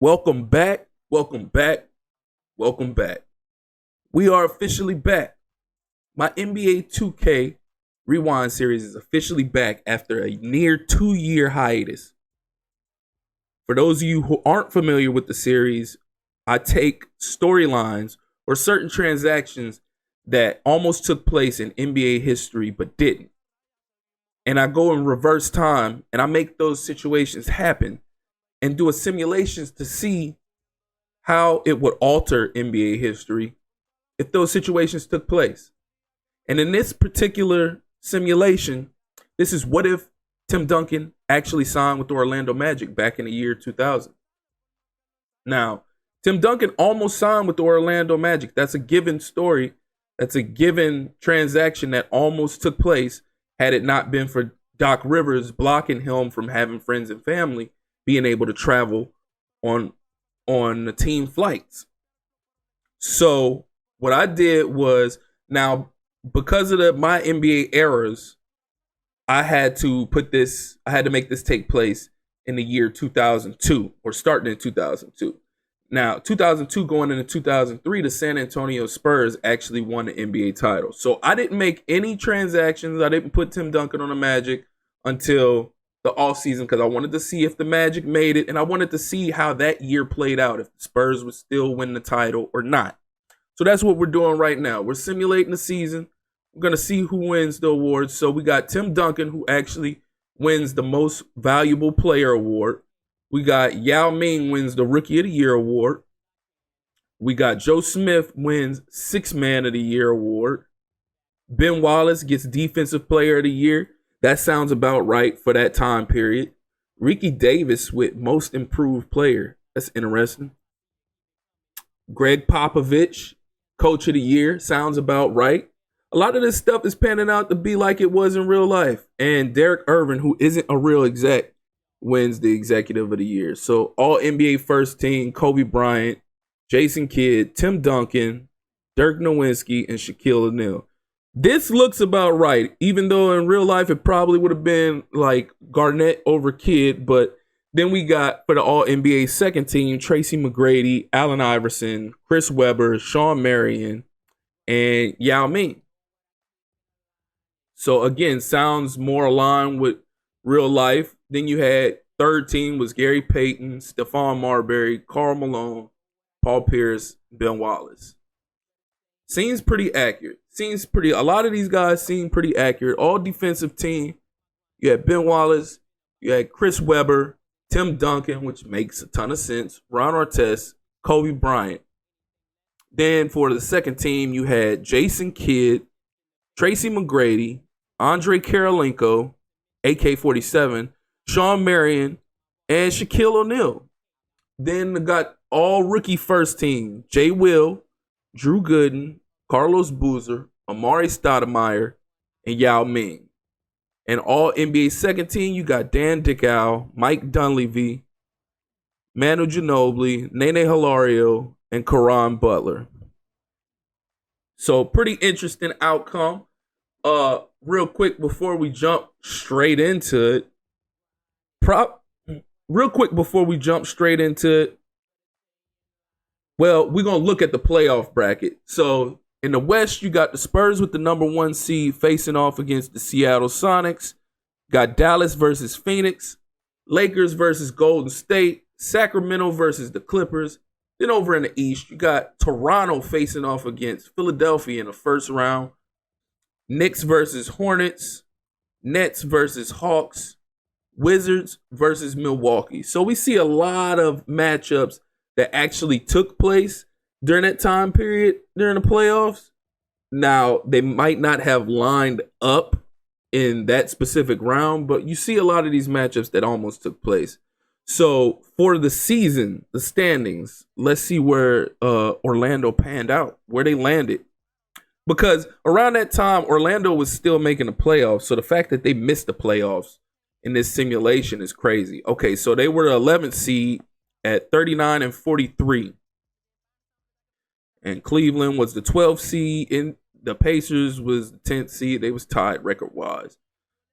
Welcome back. Welcome back. Welcome back. We are officially back. My NBA 2K Rewind series is officially back after a near 2 year hiatus. For those of you who aren't familiar with the series, I take storylines or certain transactions that almost took place in NBA history but didn't. And I go in reverse time and I make those situations happen and do a simulations to see how it would alter NBA history if those situations took place. And in this particular simulation, this is what if Tim Duncan actually signed with the Orlando Magic back in the year 2000. Now, Tim Duncan almost signed with the Orlando Magic. That's a given story. That's a given transaction that almost took place had it not been for Doc Rivers blocking him from having friends and family being able to travel on the team flights. So what I did was, now because of my NBA errors, I had to make this take place in the year 2002 or starting in 2002. Now, 2002 going into 2003, the San Antonio Spurs actually won the NBA title. So I didn't make any transactions. I didn't put Tim Duncan on the Magic until the offseason because I wanted to see if the Magic made it, and I wanted to see how that year played out, if the Spurs would still win the title or not. So that's what we're doing right now. We're simulating the season. We're going to see who wins the awards. So we got Tim Duncan, who actually wins the Most Valuable Player award. We got Yao Ming wins the Rookie of the Year award. We got Joe Smith wins Sixth Man of the Year award. Ben Wallace gets Defensive Player of the Year. That sounds about right for that time period. Ricky Davis with Most Improved Player. That's interesting. Greg Popovich, Coach of the Year. Sounds about right. A lot of this stuff is panning out to be like it was in real life. And Derek Irvin, who isn't a real exec, wins the Executive of the Year. So all NBA First Team, Kobe Bryant, Jason Kidd, Tim Duncan, Dirk Nowitzki, and Shaquille O'Neal. This looks about right, even though in real life it probably would have been like Garnett over Kidd. But then we got, for the All-NBA second team, Tracy McGrady, Allen Iverson, Chris Webber, Shawn Marion, and Yao Ming. So again, sounds more aligned with real life. Then you had third team was Gary Payton, Stephon Marbury, Karl Malone, Paul Pierce, Ben Wallace. Seems pretty accurate. A lot of these guys seem pretty accurate. All defensive team. You had Ben Wallace, you had Chris Webber, Tim Duncan, which makes a ton of sense, Ron Artest, Kobe Bryant. Then for the second team, you had Jason Kidd, Tracy McGrady, Andre Karolinko, AK-47, Shawn Marion, and Shaquille O'Neal. Then they got all rookie first team, Jay Will, Drew Gooden, Carlos Boozer, Amari Stoudemire, and Yao Ming. And all NBA second team, you got Dan Dickau, Mike Dunleavy, Manu Ginobili, Nene Hilario, and Caron Butler. So pretty interesting outcome. Real quick before we jump straight into it. Well, we're going to look at the playoff bracket. So in the West, you got the Spurs with the number 1 seed facing off against the Seattle Sonics. Got Dallas versus Phoenix, Lakers versus Golden State, Sacramento versus the Clippers. Then over in the East, you got Toronto facing off against Philadelphia in the first round. Knicks versus Hornets, Nets versus Hawks, Wizards versus Milwaukee. So we see a lot of matchups that actually took place during that time period during the playoffs. Now, they might not have lined up in that specific round, but you see a lot of these matchups that almost took place. So for the season, the standings, let's see where Orlando panned out, where they landed. Because around that time, Orlando was still making the playoffs. So the fact that they missed the playoffs in this simulation is crazy. Okay, so they were the 11th seed at 39-43. And Cleveland was the 12th seed. And the Pacers was the 10th seed. They was tied record-wise.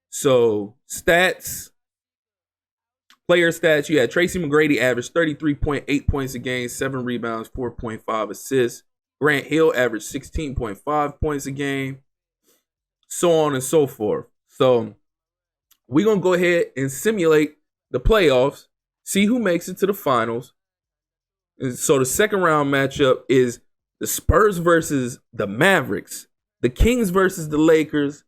So stats, Player stats, you had Tracy McGrady averaged 33.8 points a game, 7 rebounds, 4.5 assists. Grant Hill averaged 16.5 points a game, so on and so forth. So we're going to go ahead and simulate the playoffs, see who makes it to the finals. And so the second round matchup is the Spurs versus the Mavericks, the Kings versus the Lakers,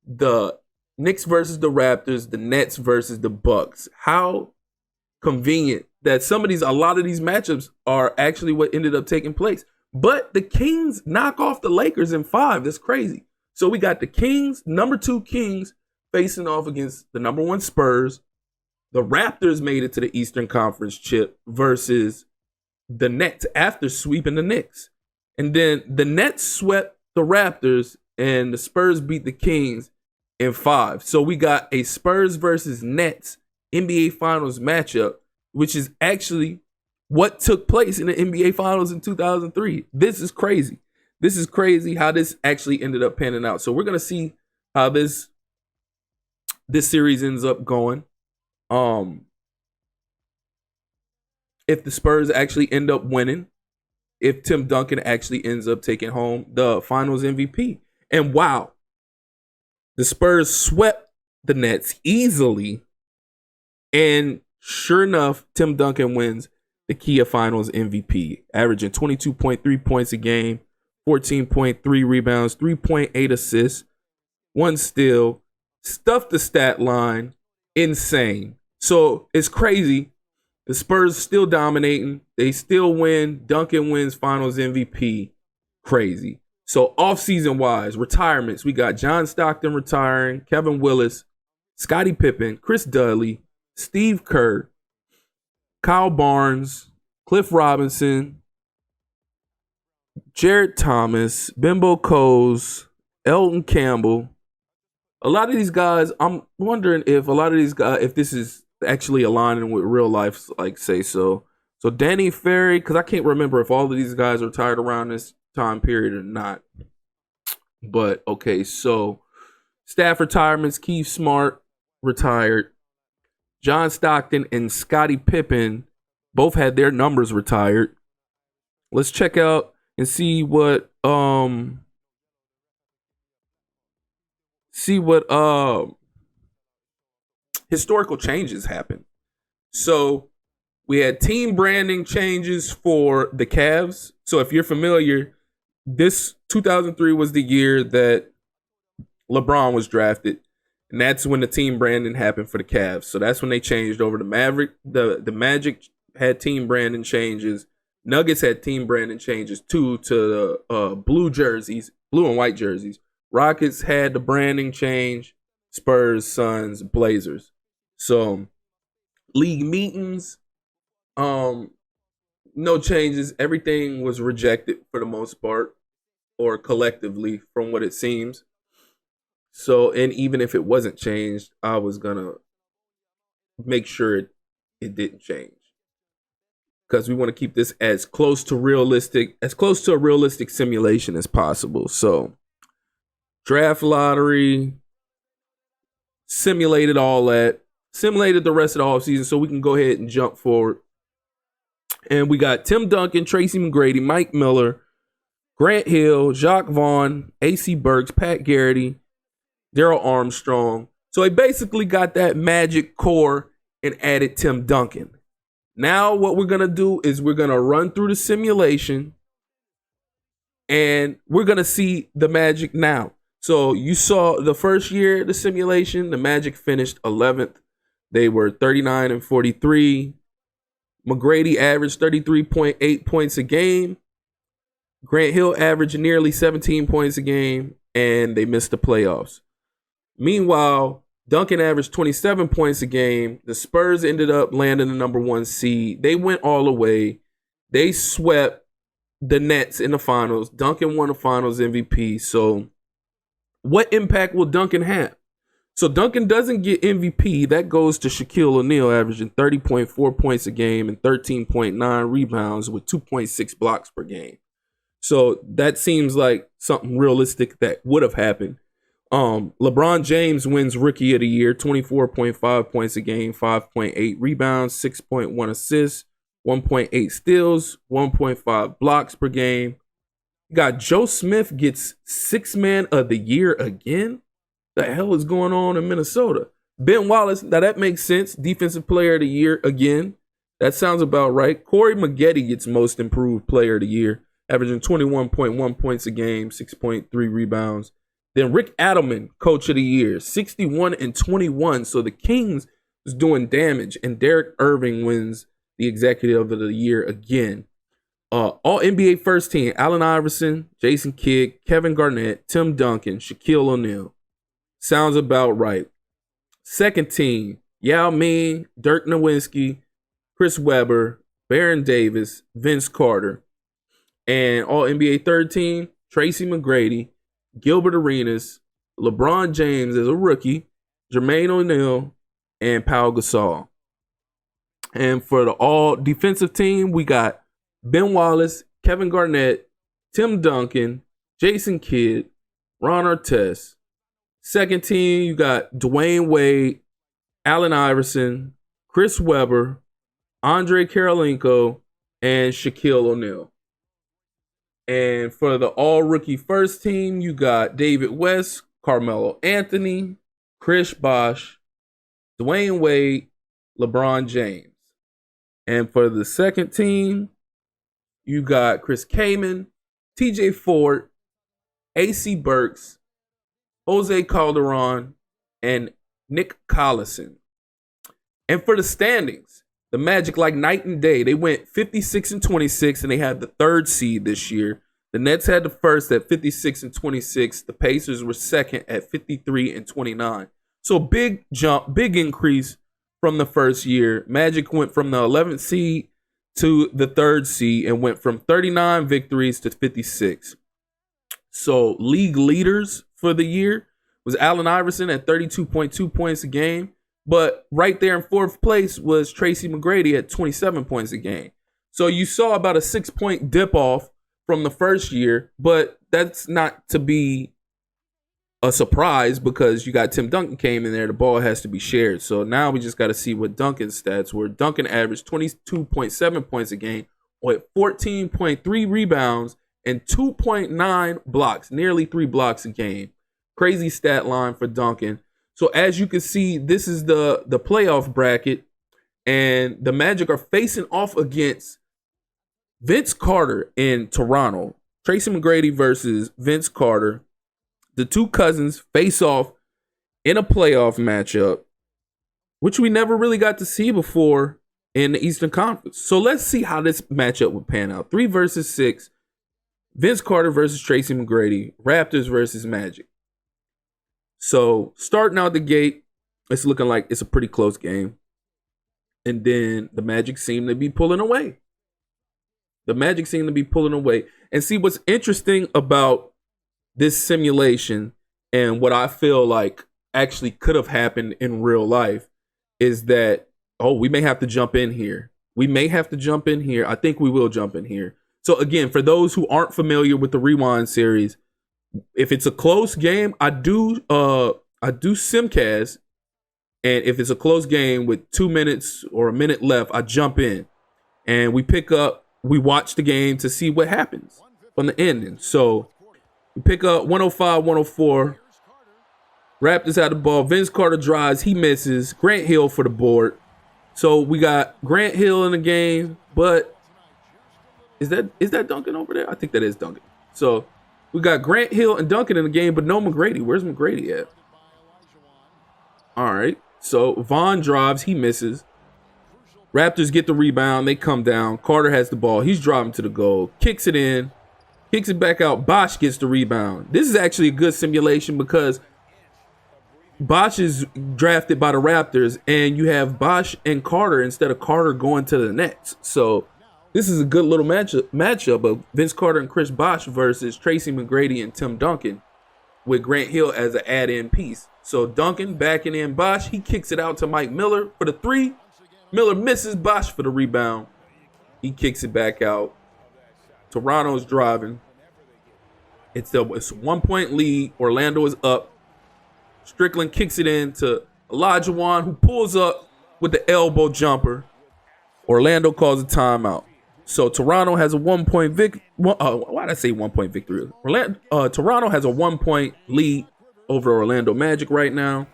the Knicks versus the Raptors, the Nets versus the Bucks. How convenient that a lot of these matchups are actually what ended up taking place. But the Kings knock off the Lakers in 5. That's crazy. So we got the Kings, number 2 Kings, facing off against the number 1 Spurs. The Raptors made it to the Eastern Conference chip versus the Nets after sweeping the Knicks. And then the Nets swept the Raptors and the Spurs beat the Kings in 5. So we got a Spurs versus Nets NBA Finals matchup, which is actually what took place in the NBA Finals in 2003. This is crazy. This is crazy how this actually ended up panning out. So we're going to see how this series ends up going. If the Spurs actually end up winning, if Tim Duncan actually ends up taking home the Finals MVP. And wow, the Spurs swept the Nets easily. And sure enough, Tim Duncan wins the Kia Finals MVP, averaging 22.3 points a game, 14.3 rebounds, 3.8 assists, 1 steal, stuffed the stat line, insane. So it's crazy. The Spurs still dominating. They still win. Duncan wins Finals MVP. Crazy. So offseason wise, retirements, we got John Stockton retiring, Kevin Willis, Scottie Pippen, Chris Dudley, Steve Kerr, Kyle Barnes, Cliff Robinson, Jared Thomas, Bimbo Coles, Elton Campbell. A lot of these guys, I'm wondering if if this is actually aligning with real life, like say so. So Danny Ferry, because I can't remember if all of these guys retired around this time period or not. But okay, so staff retirements, Keith Smart retired. John Stockton and Scottie Pippen both had their numbers retired. Let's check out and see what historical changes happened. So we had team branding changes for the Cavs. So if you're familiar, this 2003 was the year that LeBron was drafted. And that's when the team branding happened for the Cavs. So that's when they changed over to Maverick. The Magic had team branding changes. Nuggets had team branding changes too to the blue and white jerseys. Rockets had the branding change. Spurs, Suns, Blazers. So league meetings, no changes. Everything was rejected for the most part, or collectively from what it seems. So, and even if it wasn't changed, I was gonna make sure it didn't change, because we want to keep this as close to a realistic simulation as possible. So draft lottery, simulated all that, simulated the rest of the offseason, so we can go ahead and jump forward. And we got Tim Duncan, Tracy McGrady, Mike Miller, Grant Hill, Jacques Vaughn, AC Burks, Pat Garrity, Daryl Armstrong. So they basically got that magic core and added Tim Duncan. Now what we're going to do is we're going to run through the simulation and we're going to see the Magic now. So you saw the first year of the simulation, the Magic finished 11th. They were 39-43. McGrady averaged 33.8 points a game. Grant Hill averaged nearly 17 points a game, and they missed the playoffs. Meanwhile, Duncan averaged 27 points a game. The Spurs ended up landing the number 1 seed. They went all the way. They swept the Nets in the finals. Duncan won the finals MVP. So what impact will Duncan have? So Duncan doesn't get MVP. That goes to Shaquille O'Neal, averaging 30.4 points a game and 13.9 rebounds with 2.6 blocks per game. So that seems like something realistic that would have happened. LeBron James wins Rookie of the Year, 24.5 points a game, 5.8 rebounds, 6.1 assists, 1.8 steals, 1.5 blocks per game. You got Joe Smith gets Sixth Man of the Year again. The hell is going on in Minnesota? Ben Wallace, now that makes sense. Defensive Player of the Year again. That sounds about right. Corey Maggette gets Most Improved Player of the Year, averaging 21.1 points a game, 6.3 rebounds. Then Rick Adelman, Coach of the Year, 61 and 21. So the Kings is doing damage, and Derek Irving wins the Executive of the Year again. All NBA First Team: Allen Iverson, Jason Kidd, Kevin Garnett, Tim Duncan, Shaquille O'Neal. Sounds about right. Second Team: Yao Ming, Dirk Nowitzki, Chris Webber, Baron Davis, Vince Carter. And All NBA Third Team: Tracy McGrady, Gilbert Arenas, LeBron James as a rookie, Jermaine O'Neal, and Pau Gasol. And for the All Defensive Team, we got Ben Wallace, Kevin Garnett, Tim Duncan, Jason Kidd, Ron Artest. Second Team, you got Dwayne Wade, Allen Iverson, Chris Webber, Andre Karolinko, and Shaquille O'Neal. And for the All-Rookie First Team, you got David West, Carmelo Anthony, Chris Bosh, Dwayne Wade, LeBron James. And for the Second Team, you got Chris Kaman, TJ Ford, AC Burks, Jose Calderon, and Nick Collison. And for the standings, the Magic, like night and day, they went 56 and 26, and they had the third seed this year. The Nets had the first at 56 and 26. The Pacers were second at 53 and 29. So big jump, big increase from the first year. Magic went from the 11th seed to the third seed and went from 39 victories to 56. So league leaders for the year was Allen Iverson at 32.2 points a game. But right there in fourth place was Tracy McGrady at 27 points a game. So you saw about a 6-point dip off from the first year, but that's not to be a surprise because you got Tim Duncan came in there. The ball has to be shared. So now we just got to see what Duncan's stats were. Duncan averaged 22.7 points a game with 14.3 rebounds and 2.9 blocks, nearly 3 blocks a game. Crazy stat line for Duncan. So as you can see, this is the playoff bracket, and the Magic are facing off against Vince Carter in Toronto. Tracy McGrady versus Vince Carter. The two cousins face off in a playoff matchup, which we never really got to see before in the Eastern Conference. So let's see how this matchup would pan out. 3 versus 6. Vince Carter versus Tracy McGrady. Raptors versus Magic. So starting out the gate, it's looking like it's a pretty close game. And then the Magic seem to be pulling away. And see, what's interesting about this simulation and what I feel like actually could have happened in real life is that, we may have to jump in here. I think we will jump in here. So again, for those who aren't familiar with the Rewind series, if it's a close game, I do simcast, and if it's a close game with 2 minutes or a minute left, I jump in and we watch the game to see what happens from the ending. So we pick up 105-104. Raptors have the ball. Vince Carter drives, he misses. Grant Hill for the board. So we got Grant Hill in the game, but is that Duncan over there? I think that is Duncan. So we got Grant Hill and Duncan in the game, but no McGrady. Where's McGrady at? All right. So Vaughn drives. He misses. Raptors get the rebound. They come down. Carter has the ball. He's driving to the goal. Kicks it in. Kicks it back out. Bosh gets the rebound. This is actually a good simulation because Bosh is drafted by the Raptors, and you have Bosh and Carter instead of Carter going to the Nets. So this is a good little matchup of Vince Carter and Chris Bosh versus Tracy McGrady and Tim Duncan with Grant Hill as an add-in piece. So Duncan backing in Bosh. He kicks it out to Mike Miller for the 3. Miller misses. Bosh for the rebound. He kicks it back out. Toronto's driving. It's a 1-point lead. Orlando is up Strickland kicks it in to Pt.1, who pulls up with the elbow jumper. Orlando calls a timeout. So Toronto has a 1 point victory. Why did I say 1 point victory? Toronto has a 1 point lead over Orlando Magic right now.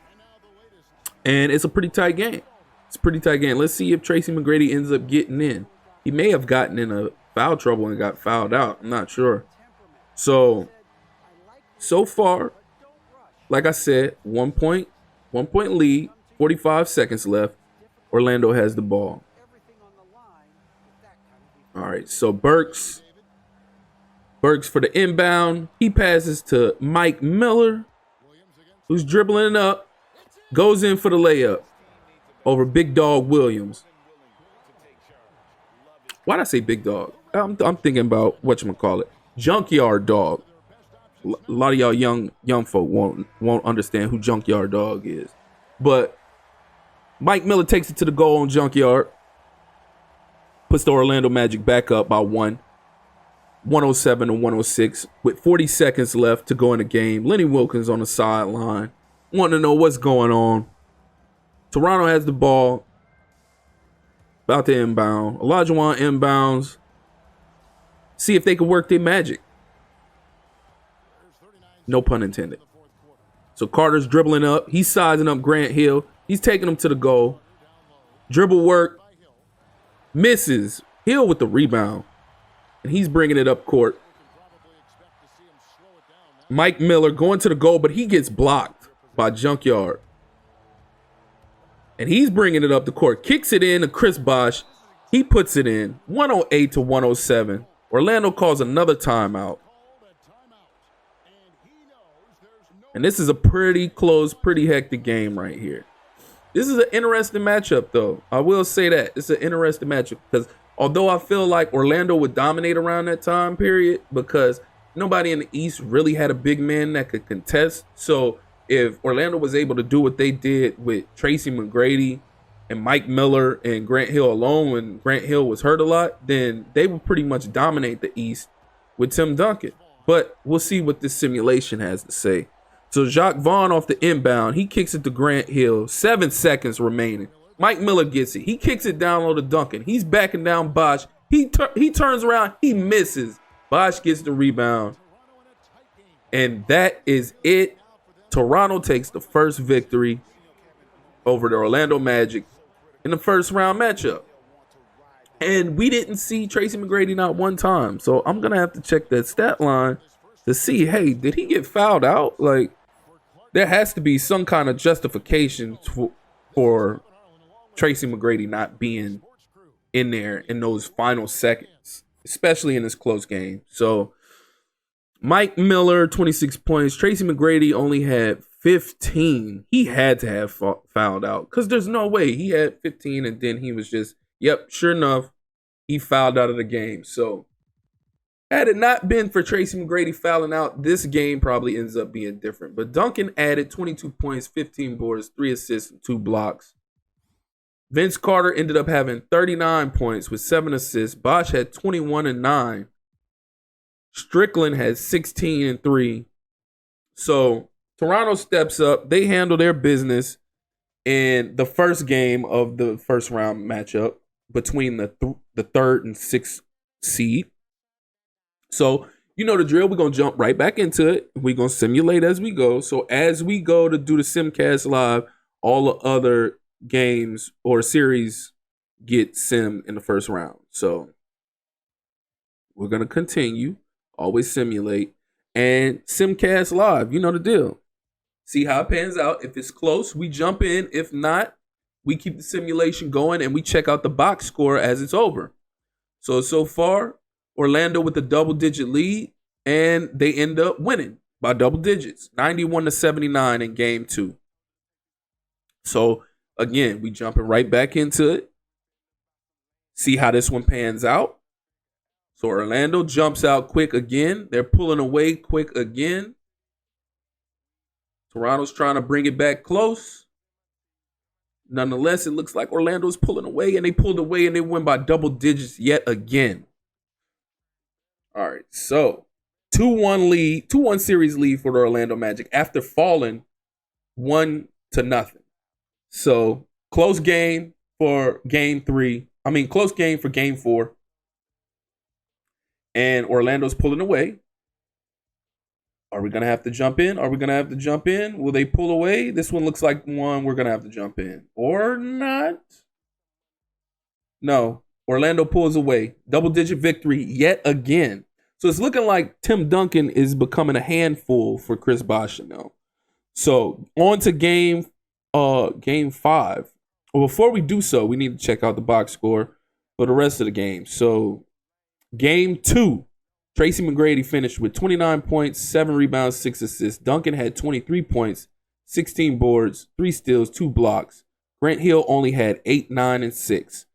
And it's a pretty tight game. It's a pretty tight game. Let's see if Tracy McGrady ends up getting in. He may have gotten in a foul trouble and got fouled out. I'm not sure. So far, like I said, 1 point lead, 45 seconds left. Orlando has the ball. All right, so Burks for the inbound. He passes to Mike Miller, who's dribbling it up, goes in for the layup over Big Dog Williams. Why did I say Big Dog? I'm thinking about whatchamacallit, Junkyard Dog. A lot of y'all young folk won't understand who Junkyard Dog is. But Mike Miller takes it to the goal on Junkyard. Puts the Orlando Magic back up by 107 to 106 with 40 seconds left to go in the game. Lenny Wilkins on the sideline, wanting to know what's going on. Toronto has the ball, about to inbound. Olajuwon inbounds. See if they can work their magic. No pun intended. So Carter's dribbling up. He's sizing up Grant Hill. He's taking him to the goal. Dribble work. Misses. Hill with the rebound. And he's bringing it up court. Mike Miller going to the goal, but he gets blocked by Junkyard. And he's bringing it up the court. Kicks it in to Chris Bosh. He puts it in. 108 to 107. Orlando calls another timeout. And this is a pretty close, pretty hectic game right here. This is an interesting matchup, though. I will say that. It's an interesting matchup because although I feel like Orlando would dominate around that time period because nobody in the East really had a big man that could contest. So if Orlando was able to do what they did with Tracy McGrady and Mike Miller and Grant Hill alone when Grant Hill was hurt a lot, then they would pretty much dominate the East with Tim Duncan. But we'll see what this simulation has to say. So Jacques Vaughn off the inbound. He kicks it to Grant Hill. 7 seconds remaining. Mike Miller gets it. He kicks it down low to Duncan. He's backing down Bosh. He turns around. He misses. Bosh gets the rebound. And that is it. Toronto takes the first victory over the Orlando Magic in the first round matchup. And we didn't see Tracy McGrady not one time. So I'm going to have to check that stat line to see, hey, did he get fouled out? Like, there has to be some kind of justification for Tracy McGrady not being in there in those final seconds, especially in this close game. So Mike Miller, 26 points. Tracy McGrady only had 15. He had to have fouled out because there's no way he had 15 and then he was just, yep, sure enough, he fouled out of the game. So had it not been for Tracy McGrady fouling out, this game probably ends up being different. But Duncan added 22 points, 15 boards, 3 assists, and 2 blocks. Vince Carter ended up having 39 points with 7 assists. Bosh had 21 and 9. Strickland had 16 and 3. So Toronto steps up. They handle their business in the first game of the first round matchup between the third and sixth seed. So, you know the drill. We're going to jump right back into it. We're going to simulate as we go. So, as we go to do the Simcast Live, all the other games or series get sim in the first round. So, we're going to continue. Always simulate. And Simcast Live, you know the deal. See how it pans out. If it's close, we jump in. If not, we keep the simulation going and we check out the box score as it's over. So far, Orlando with a double-digit lead, and they end up winning by double digits, 91 to 79 in game 2. So, again, we jumping right back into it. See how this one pans out. So, Orlando jumps out quick again. They're pulling away quick again. Toronto's trying to bring it back close. Nonetheless, it looks like Orlando's pulling away, and they pulled away, and they win by double digits yet again. All right, so 2-1 series lead for the Orlando Magic after falling 1-0. So close game for game 3. I mean, close game for game 4. And Orlando's pulling away. Are we going to have to jump in? Will they pull away? This one looks like one we're going to have to jump in. Or not? No. Orlando pulls away. Double-digit victory yet again. So it's looking like Tim Duncan is becoming a handful for Chris Bosh now. So on to game 5. Well, before we do so, we need to check out the box score for the rest of the game. So game 2. Tracy McGrady finished with 29 points, 7 rebounds, 6 assists. Duncan had 23 points, 16 boards, 3 steals, 2 blocks. Grant Hill only had 8, 9, and 6.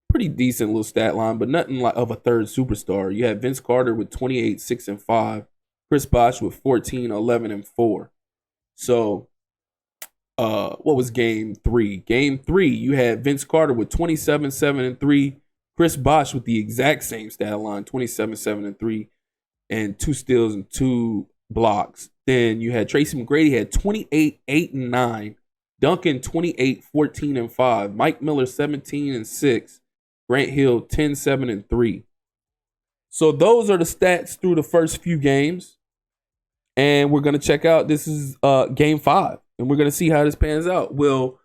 Pretty decent little stat line, but nothing like of a third superstar. You had Vince Carter with 28, 6, and 5. Chris Bosh with 14, 11, and 4. So, what was game 3? Game 3, you had Vince Carter with 27, 7, and 3. Chris Bosh with the exact same stat line, 27, 7, and 3, and 2 steals and 2 blocks. Then you had Tracy McGrady had 28, 8, and 9. Duncan 28, 14, and 5. Mike Miller 17 and 6. Grant Hill 10, 7, and 3. So those are the stats through the first few games. And we're going to check out, this is game 5. And we're going to see how this pans out. Will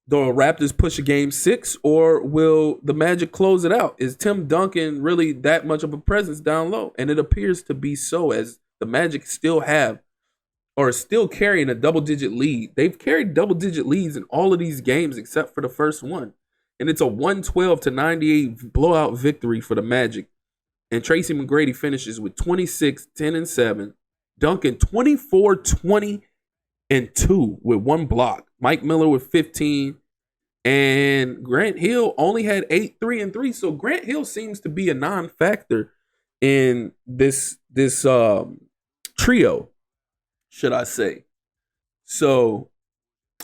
the Raptors push a game 6, or will the Magic close it out? Is Tim Duncan really that much of a presence down low? And it appears to be so, as the Magic still have, or still carrying a double-digit lead. They've carried double-digit leads in all of these games except for the first one. And it's a 112-98 blowout victory for the Magic. And Tracy McGrady finishes with 26, 10, and 7. Duncan 24, 20, and 2 with 1 block. Mike Miller with 15. And Grant Hill only had 8, 3, and 3. So Grant Hill seems to be a non-factor in this trio, should I say. So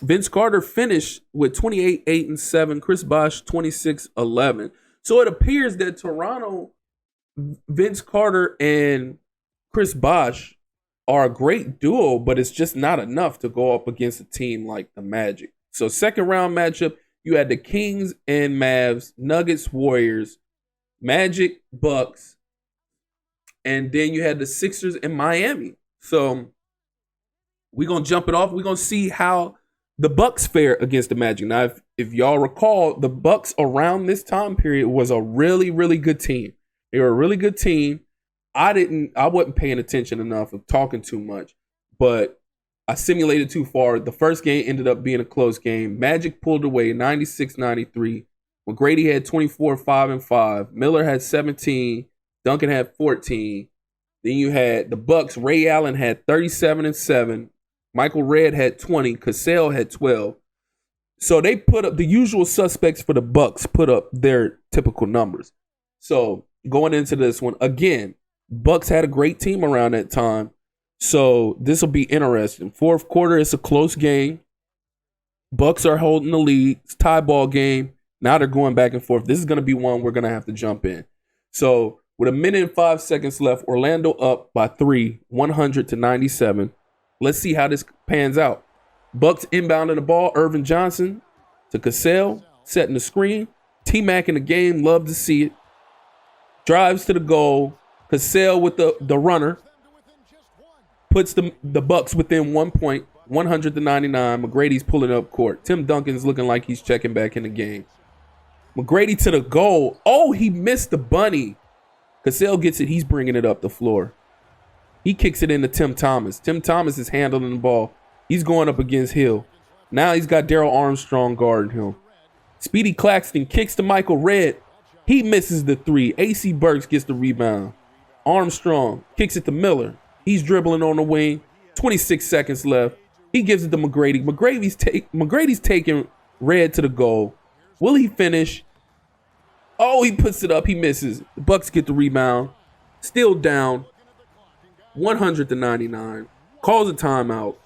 Vince Carter finished with 28, 8, and 7. Chris Bosh 26, 11. So it appears that Toronto, Vince Carter and Chris Bosh are a great duo, but it's just not enough to go up against a team like the Magic. So second round matchup, you had the Kings and Mavs, Nuggets, Warriors, Magic, Bucks, and then you had the Sixers and Miami. So we're going to jump it off. We're going to see how the Bucks fare against the Magic. Now, if y'all recall, the Bucks around this time period was a really, really good team. They were a really good team. I wasn't paying attention enough of talking too much, but I simulated too far. The first game ended up being a close game. Magic pulled away 96-93. McGrady had 24, 5, and 5. Miller had 17. Duncan had 14. Then you had the Bucks. Ray Allen had 37 and 7. Michael Redd had 20. Cassell had 12. So they put up the usual suspects for the Bucks, put up their typical numbers. So going into this one, again, Bucks had a great team around that time. So this will be interesting. Fourth quarter, it's a close game. Bucks are holding the lead. It's tie ball game. Now they're going back and forth. This is going to be one we're going to have to jump in. So with 1 minute and 5 seconds left, Orlando up by 3, 100-97. Let's see how this pans out. Bucks inbounding the ball. Irvin Johnson to Cassell, setting the screen. T-Mac in the game, love to see it. Drives to the goal. Cassell with the runner. Puts the Bucks within 1 point, 100-99. McGrady's pulling up court. Tim Duncan's looking like he's checking back in the game. McGrady to the goal. Oh, he missed the bunny. Cassell gets it. He's bringing it up the floor. He kicks it into Tim Thomas. Tim Thomas is handling the ball. He's going up against Hill. Now he's got Darrell Armstrong guarding him. Speedy Claxton kicks to Michael Redd. He misses the 3. AC Burks gets the rebound. Armstrong kicks it to Miller. He's dribbling on the wing. 26 seconds left. He gives it to McGrady. McGrady's taking Redd to the goal. Will he finish? Oh, he puts it up. He misses. The Bucks get the rebound. Still down. 100-99. Calls a timeout.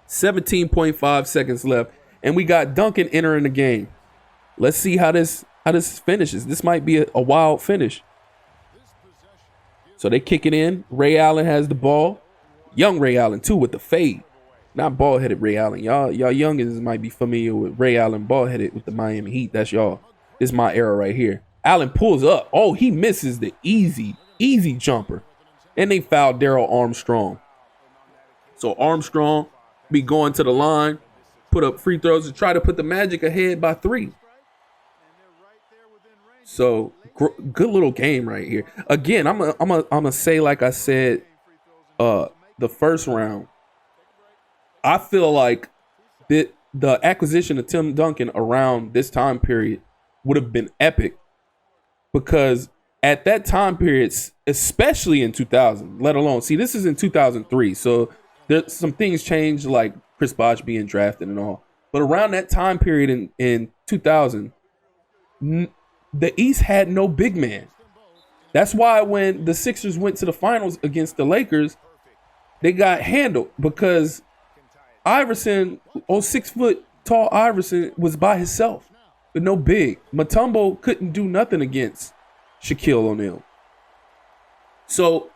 17.5 seconds left. And we got Duncan entering the game. Let's see how this finishes. This might be a wild finish. So they kick it in. Ray Allen has the ball. Young Ray Allen, too, with the fade. Not bald-headed Ray Allen. Y'all youngins might be familiar with Ray Allen, bald-headed with the Miami Heat. That's y'all. This is my era right here. Allen pulls up. Oh, he misses the easy jumper. And they fouled Daryl Armstrong. So Armstrong be going to the line, put up free throws to try to put the Magic ahead by 3. So good little game right here. Again, I'm gonna say, like I said, the first round. I feel like the acquisition of Tim Duncan around this time period would have been epic, because at that time period, especially in 2000, let alone, see, this is in 2003, so there's some things changed, like Chris Bosh being drafted and all. But around that time period in 2000, the East had no big man. That's why when the Sixers went to the finals against the Lakers, they got handled, because Iverson, 6 foot tall Iverson, was by himself with no big. Mutombo couldn't do nothing against Shaquille O'Neal. So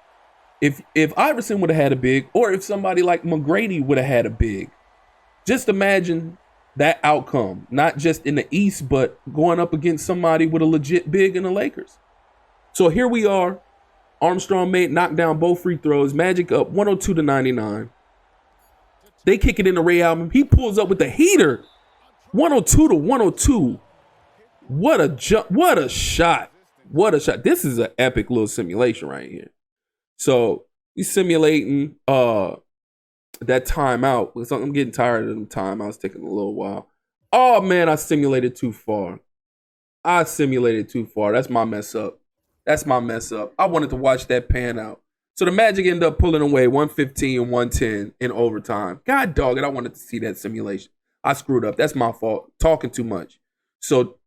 if Iverson would have had a big, or if somebody like McGrady would have had a big, just imagine that outcome, not just in the East, but going up against somebody with a legit big in the Lakers. So here we are. Armstrong knocked down both free throws. Magic up 102-99. They kick it into Ray Allen. He pulls up with the heater. 102-102. What a jump. What a shot. What a shot. This is an epic little simulation right here. So he's simulating that timeout. I'm getting tired of them timeouts taking a little while. Oh, man, I simulated too far. That's my mess up. I wanted to watch that pan out. So the Magic ended up pulling away 115-110 in overtime. God dog it, I wanted to see that simulation. I screwed up. That's my fault. Talking too much. So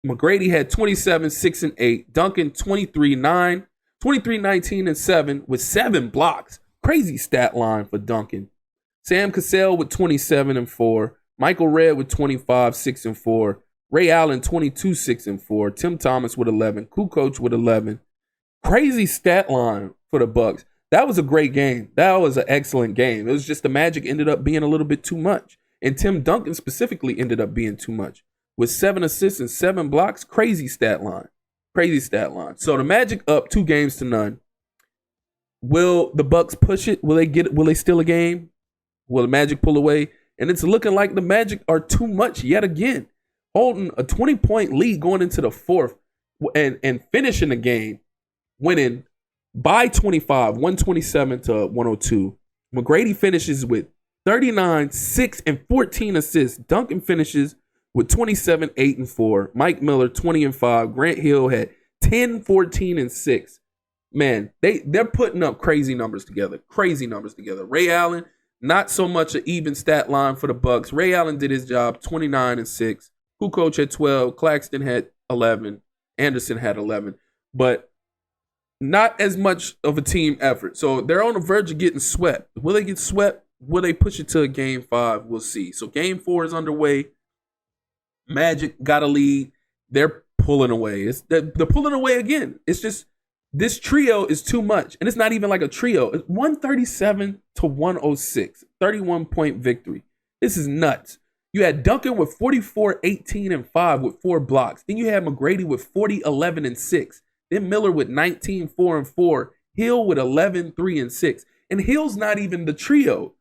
McGrady had 27, 6, and 8. Duncan 23, 19, and 7 with 7 blocks. Crazy stat line for Duncan. Sam Cassell with 27 and 4. Michael Redd with 25, 6, and 4. Ray Allen 22, 6, and 4. Tim Thomas with 11. Kukoc with 11. Crazy stat line for the Bucks. That was a great game. That was an excellent game. It was just the Magic ended up being a little bit too much. And Tim Duncan specifically ended up being too much. With 7 assists and 7 blocks, crazy stat line. So the Magic up 2-0. Will the Bucks push it? Will they steal a game? Will the Magic pull away? And it's looking like the Magic are too much yet again. Holding a 20-point lead going into the fourth and finishing the game, winning by 25, 127-102. McGrady finishes with 39, 6, and 14 assists. Duncan finishes with 27, 8, and 4. Mike Miller, 20 and 5. Grant Hill had 10, 14, and 6. Man, they're putting up crazy numbers together. Ray Allen, not so much an even stat line for the Bucks. Ray Allen did his job, 29 and 6. Kukoc had 12. Claxton had 11. Anderson had 11. But not as much of a team effort. So they're on the verge of getting swept. Will they get swept? Will they push it to a game 5? We'll see. So game 4 is underway. Magic got a lead. They're pulling away. They're pulling away again. It's just this trio is too much. And it's not even like a trio. It's 137-106. 31-point victory. This is nuts. You had Duncan with 44, 18, and 5 with 4 blocks. Then you had McGrady with 40, 11, and 6. Then Miller with 19, 4, and 4. Hill with 11, 3, and 6. And Hill's not even the trio.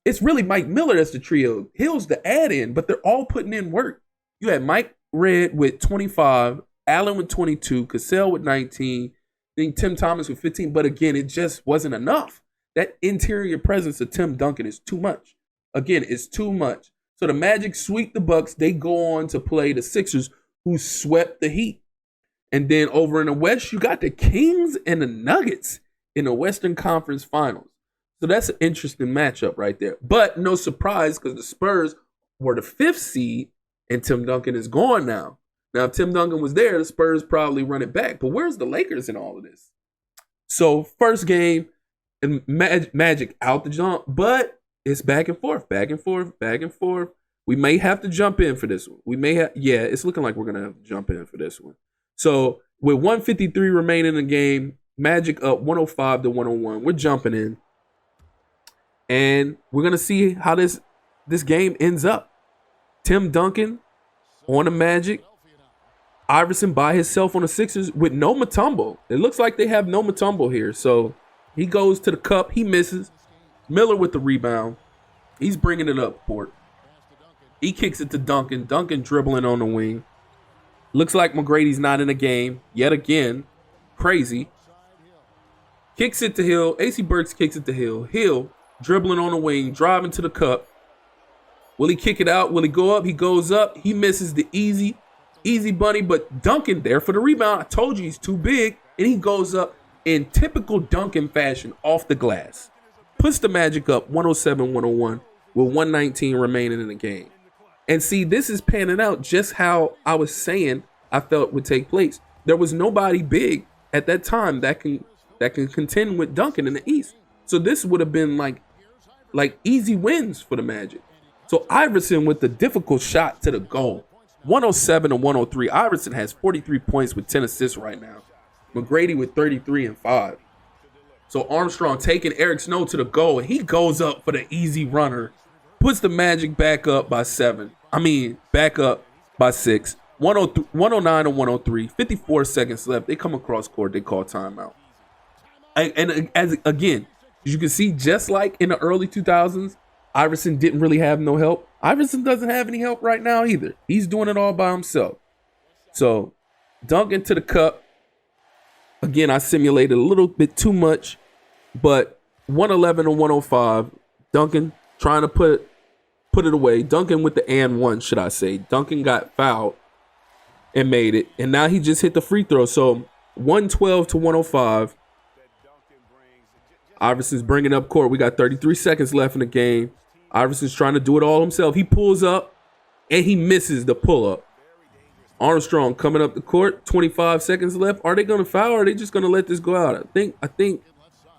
It's really Mike Miller that's the trio. Hill's the add-in, but they're all putting in work. You had Mike Redd with 25, Allen with 22, Cassell with 19, then Tim Thomas with 15. But again, it just wasn't enough. That interior presence of Tim Duncan is too much. Again, it's too much. So the Magic sweep the Bucks. They go on to play the Sixers, who swept the Heat. And then over in the West, you got the Kings and the Nuggets in the Western Conference Finals. So that's an interesting matchup right there. But no surprise, because the Spurs were the 5th seed and Tim Duncan is gone now. Now, if Tim Duncan was there, the Spurs probably run it back. But where's the Lakers in all of this? So first game, and Magic out the jump, but it's back and forth. We may have to jump in for this one. It's looking like we're going to have to jump in for this one. So with 153 remaining in the game, Magic up 105-101. We're jumping in. And we're going to see how this game ends up. Tim Duncan on the Magic. Iverson by himself on the Sixers with no Mutombo. It looks like they have no Mutombo here. So he goes to the cup. He misses. Miller with the rebound. He's bringing it up court. He kicks it to Duncan. Duncan dribbling on the wing. Looks like McGrady's not in the game yet again. Crazy. Kicks it to Hill. AC Burks kicks it to Hill. Hill dribbling on the wing, driving to the cup. Will he kick it out? Will he go up? He goes up. He misses the easy bunny, but Duncan there for the rebound. I told you he's too big, and he goes up in typical Duncan fashion off the glass. Puts the Magic up 107-101 with 119 remaining in the game. And see, this is panning out just how I was saying I felt would take place. There was nobody big at that time that can contend with Duncan in the East. So this would have been like easy wins for the Magic. So Iverson with the difficult shot to the goal. 107-103. Iverson has 43 points with 10 assists right now. McGrady with 33 and 5. So Armstrong taking Eric Snow to the goal, and he goes up for the easy runner. Puts the Magic back up by 7. Back up by 6. 109-103. 54 seconds left. They come across court. They call timeout. And as you can see, just like in the early 2000s, Iverson didn't really have no help. Iverson doesn't have any help right now either. He's doing it all by himself. So Duncan to the cup. Again, I simulated a little bit too much, but 111-105. Duncan trying to put it away. Duncan with the and one, should I say. Duncan got fouled and made it. And now he just hit the free throw. So 112-105. Iverson's bringing up court. We got 33 seconds left in the game. Iverson's trying to do it all himself. He pulls up, and he misses the pull-up. Armstrong coming up the court. 25 seconds left. Are they going to foul, or are they just going to let this go out? I think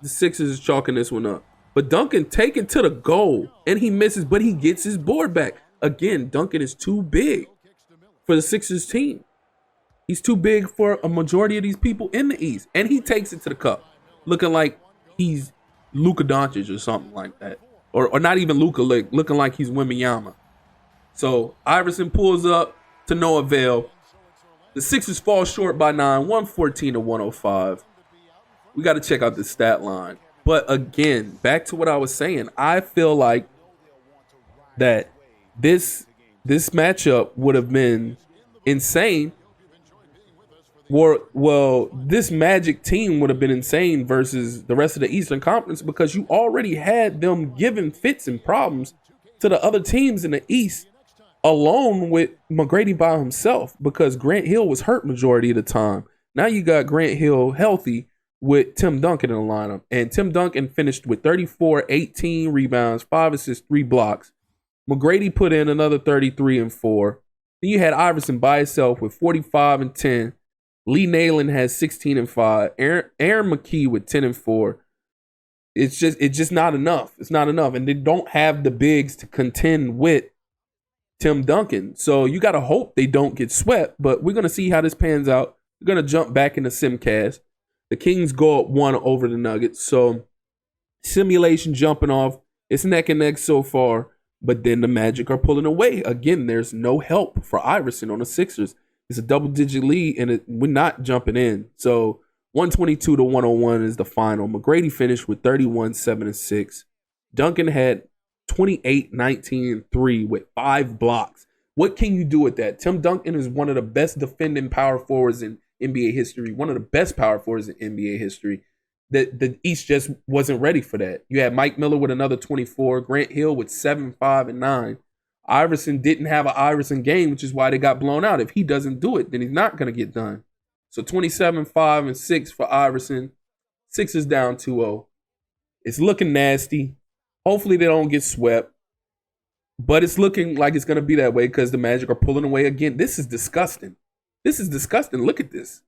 the Sixers is chalking this one up. But Duncan taken to the goal, and he misses, but he gets his board back. Again, Duncan is too big for the Sixers team. He's too big for a majority of these people in the East, and he takes it to the cup, looking like he's Luka Doncic or something like that. Or not even Luka, looking like he's Wembanyama. So Iverson pulls up to no avail. The Sixers fall short by 9, 114-105. We got to check out the stat line. But again, back to what I was saying, I feel like that this matchup would have been insane. Well, this Magic team would have been insane versus the rest of the Eastern Conference because you already had them giving fits and problems to the other teams in the East alone with McGrady by himself because Grant Hill was hurt majority of the time. Now you got Grant Hill healthy with Tim Duncan in the lineup. And Tim Duncan finished with 34, 18 rebounds, 5 assists, 3 blocks. McGrady put in another 33 and 4. Then you had Iverson by himself with 45 and 10. Lee Nalen has 16 and 5. Aaron McKee with 10 and 4. It's just not enough. It's not enough. And they don't have the bigs to contend with Tim Duncan. So you got to hope they don't get swept. But we're going to see how this pans out. We're going to jump back into Simcast. The Kings go up 1 over the Nuggets. So simulation jumping off. It's neck and neck so far. But then the Magic are pulling away. Again, there's no help for Iverson on the Sixers. It's a double-digit lead, and we're not jumping in. So 122-101 is the final. McGrady finished with 31, 7, and 6. Duncan had 28, 19, and 3 with 5 blocks. What can you do with that? Tim Duncan is one of the best defending power forwards in NBA history, one of the best power forwards in NBA history. The East just wasn't ready for that. You had Mike Miller with another 24, Grant Hill with 7, 5, and 9. Iverson didn't have an Iverson game, which is why they got blown out. If he doesn't do it, then he's not going to get done. So 27, 5, and 6 for Iverson. Sixers down 2-0. It's looking nasty. Hopefully they don't get swept. But it's looking like it's going to be that way because the Magic are pulling away again. This is disgusting. This is disgusting. Look at this.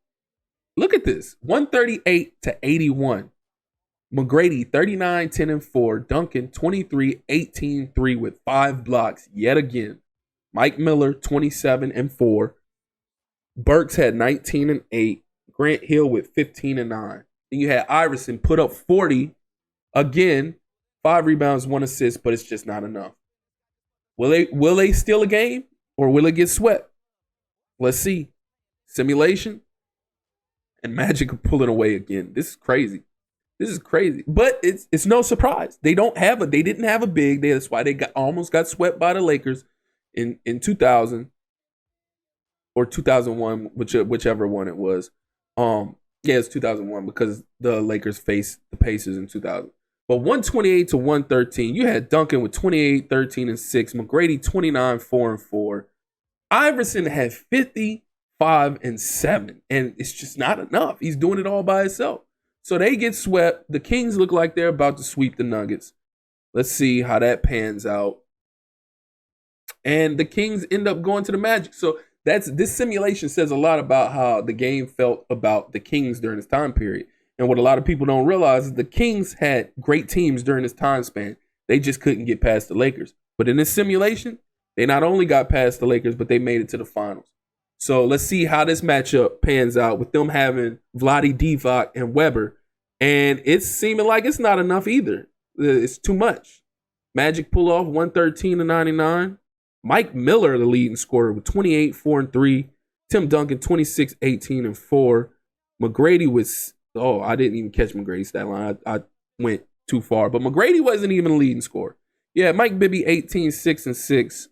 Look at this. 138-81. McGrady, 39, 10, and 4. Duncan, 23, 18, 3 with 5 blocks yet again. Mike Miller, 27 and 4. Burks had 19 and 8. Grant Hill with 15 and 9. Then you had Iverson put up 40 again, 5 rebounds, 1 assist, but it's just not enough. Will they steal a game or will it get swept? Let's see. Simulation and Magic are pulling away again. This is crazy. This is crazy. But it's no surprise. They didn't have a big. That's why they almost got swept by the Lakers in 2000 or 2001, whichever one it was. Yeah, it's 2001 because the Lakers faced the Pacers in 2000. But 128 to 113. You had Duncan with 28, 13, and 6. McGrady 29, 4, and 4. Iverson had 55 and 7. And it's just not enough. He's doing it all by himself. So they get swept. The Kings look like they're about to sweep the Nuggets. Let's see how that pans out. And the Kings end up going to the Magic. So this simulation says a lot about how the game felt about the Kings during this time period. And what a lot of people don't realize is the Kings had great teams during this time span. They just couldn't get past the Lakers. But in this simulation, they not only got past the Lakers, but they made it to the finals. So let's see how this matchup pans out with them having Vlade Divac and Weber. And it's seeming like it's not enough either. It's too much. Magic pull off 113 to 99. Mike Miller, the leading scorer, with 28, 4, and 3. Tim Duncan, 26, 18, and 4. McGrady was, I didn't even catch McGrady's stat line. I went too far. But McGrady wasn't even a leading scorer. Yeah, Mike Bibby, 18, 6, and 6.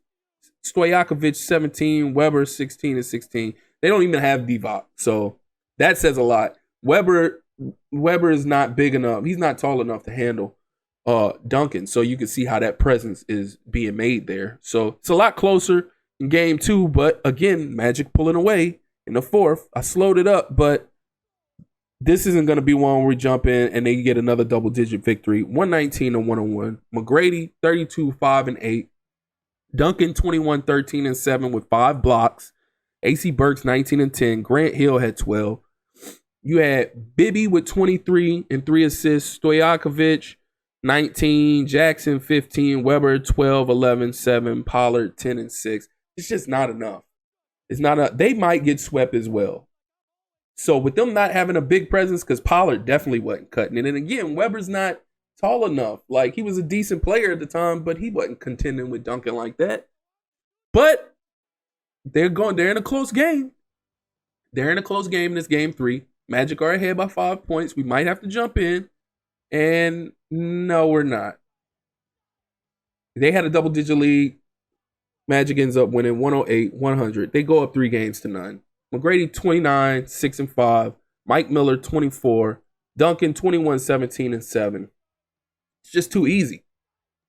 Stojakovic, 17. Weber, 16, and 16. They don't even have Divac. So that says a lot. Weber is not big enough. He's not tall enough to handle Duncan. So you can see how that presence is being made there. So it's a lot closer in game 2. But again, Magic pulling away in the 4th. I slowed it up, but this isn't going to be one where we jump in and they get another double-digit victory. 119 to 101. McGrady, 32, 5, and 8. Duncan, 21, 13, and 7 with 5 blocks. AC Burks, 19 and 10. Grant Hill had 12. You had Bibby with 23 and 3 assists. Stojakovic, 19. Jackson, 15. Weber, 12, 11, 7. Pollard, 10, and 6. It's just not enough. They might get swept as well. So with them not having a big presence, because Pollard definitely wasn't cutting it. And again, Weber's not tall enough. Like, he was a decent player at the time, but he wasn't contending with Duncan like that. But they're in a close game. They're in a close game in this game 3. Magic are ahead by 5 points. We might have to jump in. And no, we're not. They had a double-digit lead. Magic ends up winning 108-100. They go up 3 games to none. McGrady, 29, 6, and 5. Mike Miller, 24. Duncan, 21, 17, and 7. It's just too easy.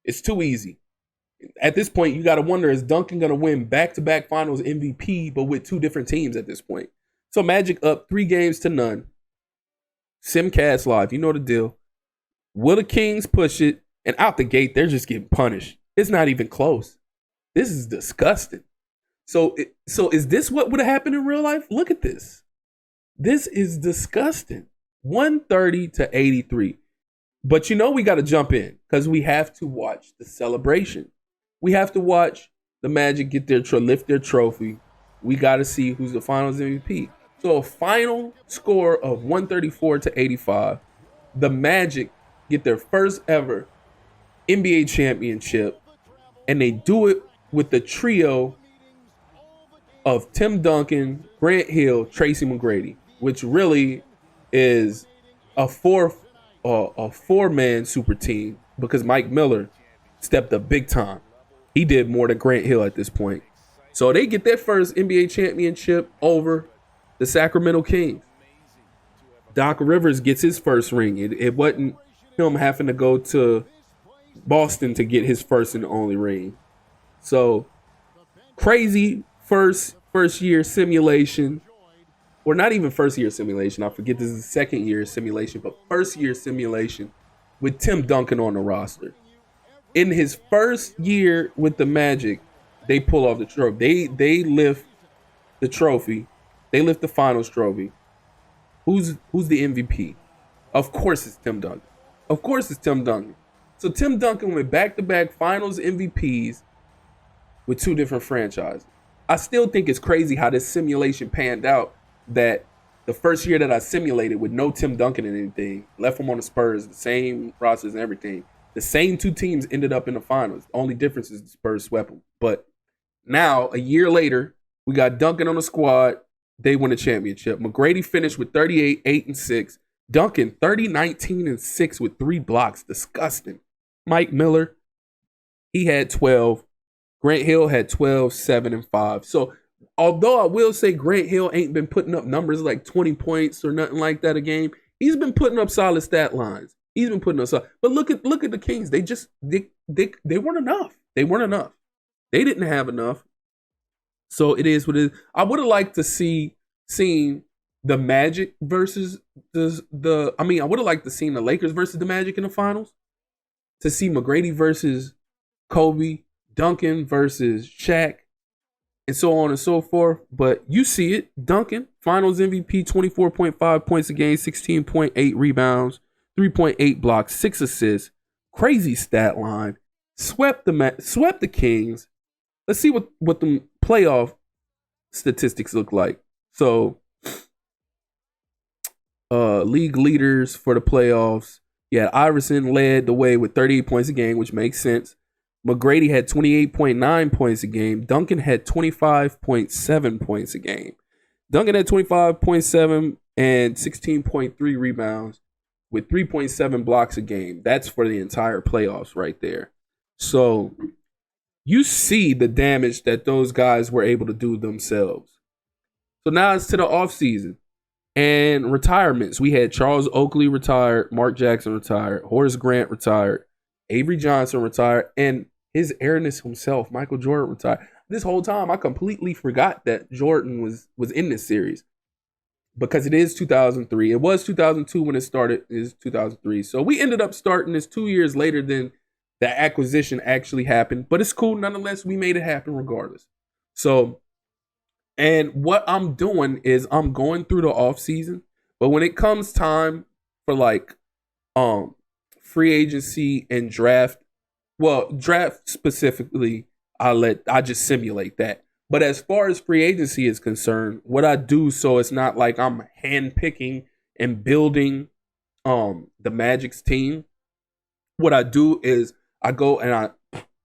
It's too easy. At this point, you got to wonder, is Duncan going to win back-to-back finals MVP, but with 2 different teams at this point? So Magic up 3 games to none. Simcast Live, you know the deal. Will the Kings push it? And out the gate, they're just getting punished. It's not even close. This is disgusting. So is this what would have happened in real life? Look at this. This is disgusting. 130 to 83. But we got to jump in because we have to watch the celebration. We have to watch the Magic lift their trophy. We got to see who's the finals MVP. So a final score of 134 to 85. The Magic get their first ever NBA championship, and they do it with the trio of Tim Duncan, Grant Hill, Tracy McGrady, which really is a four-man super team because Mike Miller stepped up big time. He did more than Grant Hill at this point. So they get their first NBA championship over the Sacramento Kings. Doc Rivers gets his first ring. It wasn't him having to go to Boston to get his first and only ring. So crazy first year simulation, or not even first year simulation. I forget this is the second year simulation, but first year simulation with Tim Duncan on the roster. In his first year with the Magic, they pull off the trophy. They lift the trophy. They lift the finals trophy. Who's the MVP? Of course it's Tim Duncan. Of course it's Tim Duncan. So Tim Duncan went back-to-back finals MVPs with 2 different franchises. I still think it's crazy how this simulation panned out, that the first year that I simulated with no Tim Duncan and anything, left him on the Spurs, the same rosters and everything. The same two teams ended up in the finals. The only difference is the Spurs swept them. But now, a year later, we got Duncan on the squad. They win a championship. McGrady finished with 38, 8, and 6. Duncan, 30, 19, and 6 with 3 blocks. Disgusting. Mike Miller, he had 12. Grant Hill had 12, 7, and 5. So, although I will say Grant Hill ain't been putting up numbers like 20 points or nothing like that a game, he's been putting up solid stat lines. He's been putting up solid. But look at the Kings. They weren't enough. They weren't enough. They didn't have enough. So it is what it is. I would have liked to seen the Magic versus I would have liked to see the Lakers versus the Magic in the finals. To see McGrady versus Kobe, Duncan versus Shaq, and so on and so forth. But you see it. Duncan, finals MVP, 24.5 points a game, 16.8 rebounds, 3.8 blocks, 6 assists. Crazy stat line. Swept the Kings. Let's see what the playoff statistics look like. So, league leaders for the playoffs. Yeah, Iverson led the way with 38 points a game, which makes sense. McGrady had 28.9 points a game. Duncan had 25.7 points a game. Duncan had 25.7 and 16.3 rebounds with 3.7 blocks a game. That's for the entire playoffs right there. So you see the damage that those guys were able to do themselves. So now it's to the offseason. And retirements. We had Charles Oakley retired, Mark Jackson retired, Horace Grant retired, Avery Johnson retired, and his airness himself, Michael Jordan, retired. This whole time, I completely forgot that Jordan was in this series because it is 2003. It was 2002 when it started. It is 2003. So we ended up starting this 2 years later than the acquisition actually happened. But it's cool. Nonetheless, we made it happen regardless. So, and what I'm doing is I'm going through the off season, but when it comes time for like free agency and draft, well, draft specifically, I just simulate that. But as far as free agency is concerned, what I do so it's not like I'm handpicking and building the Magic's team. What I do is I go and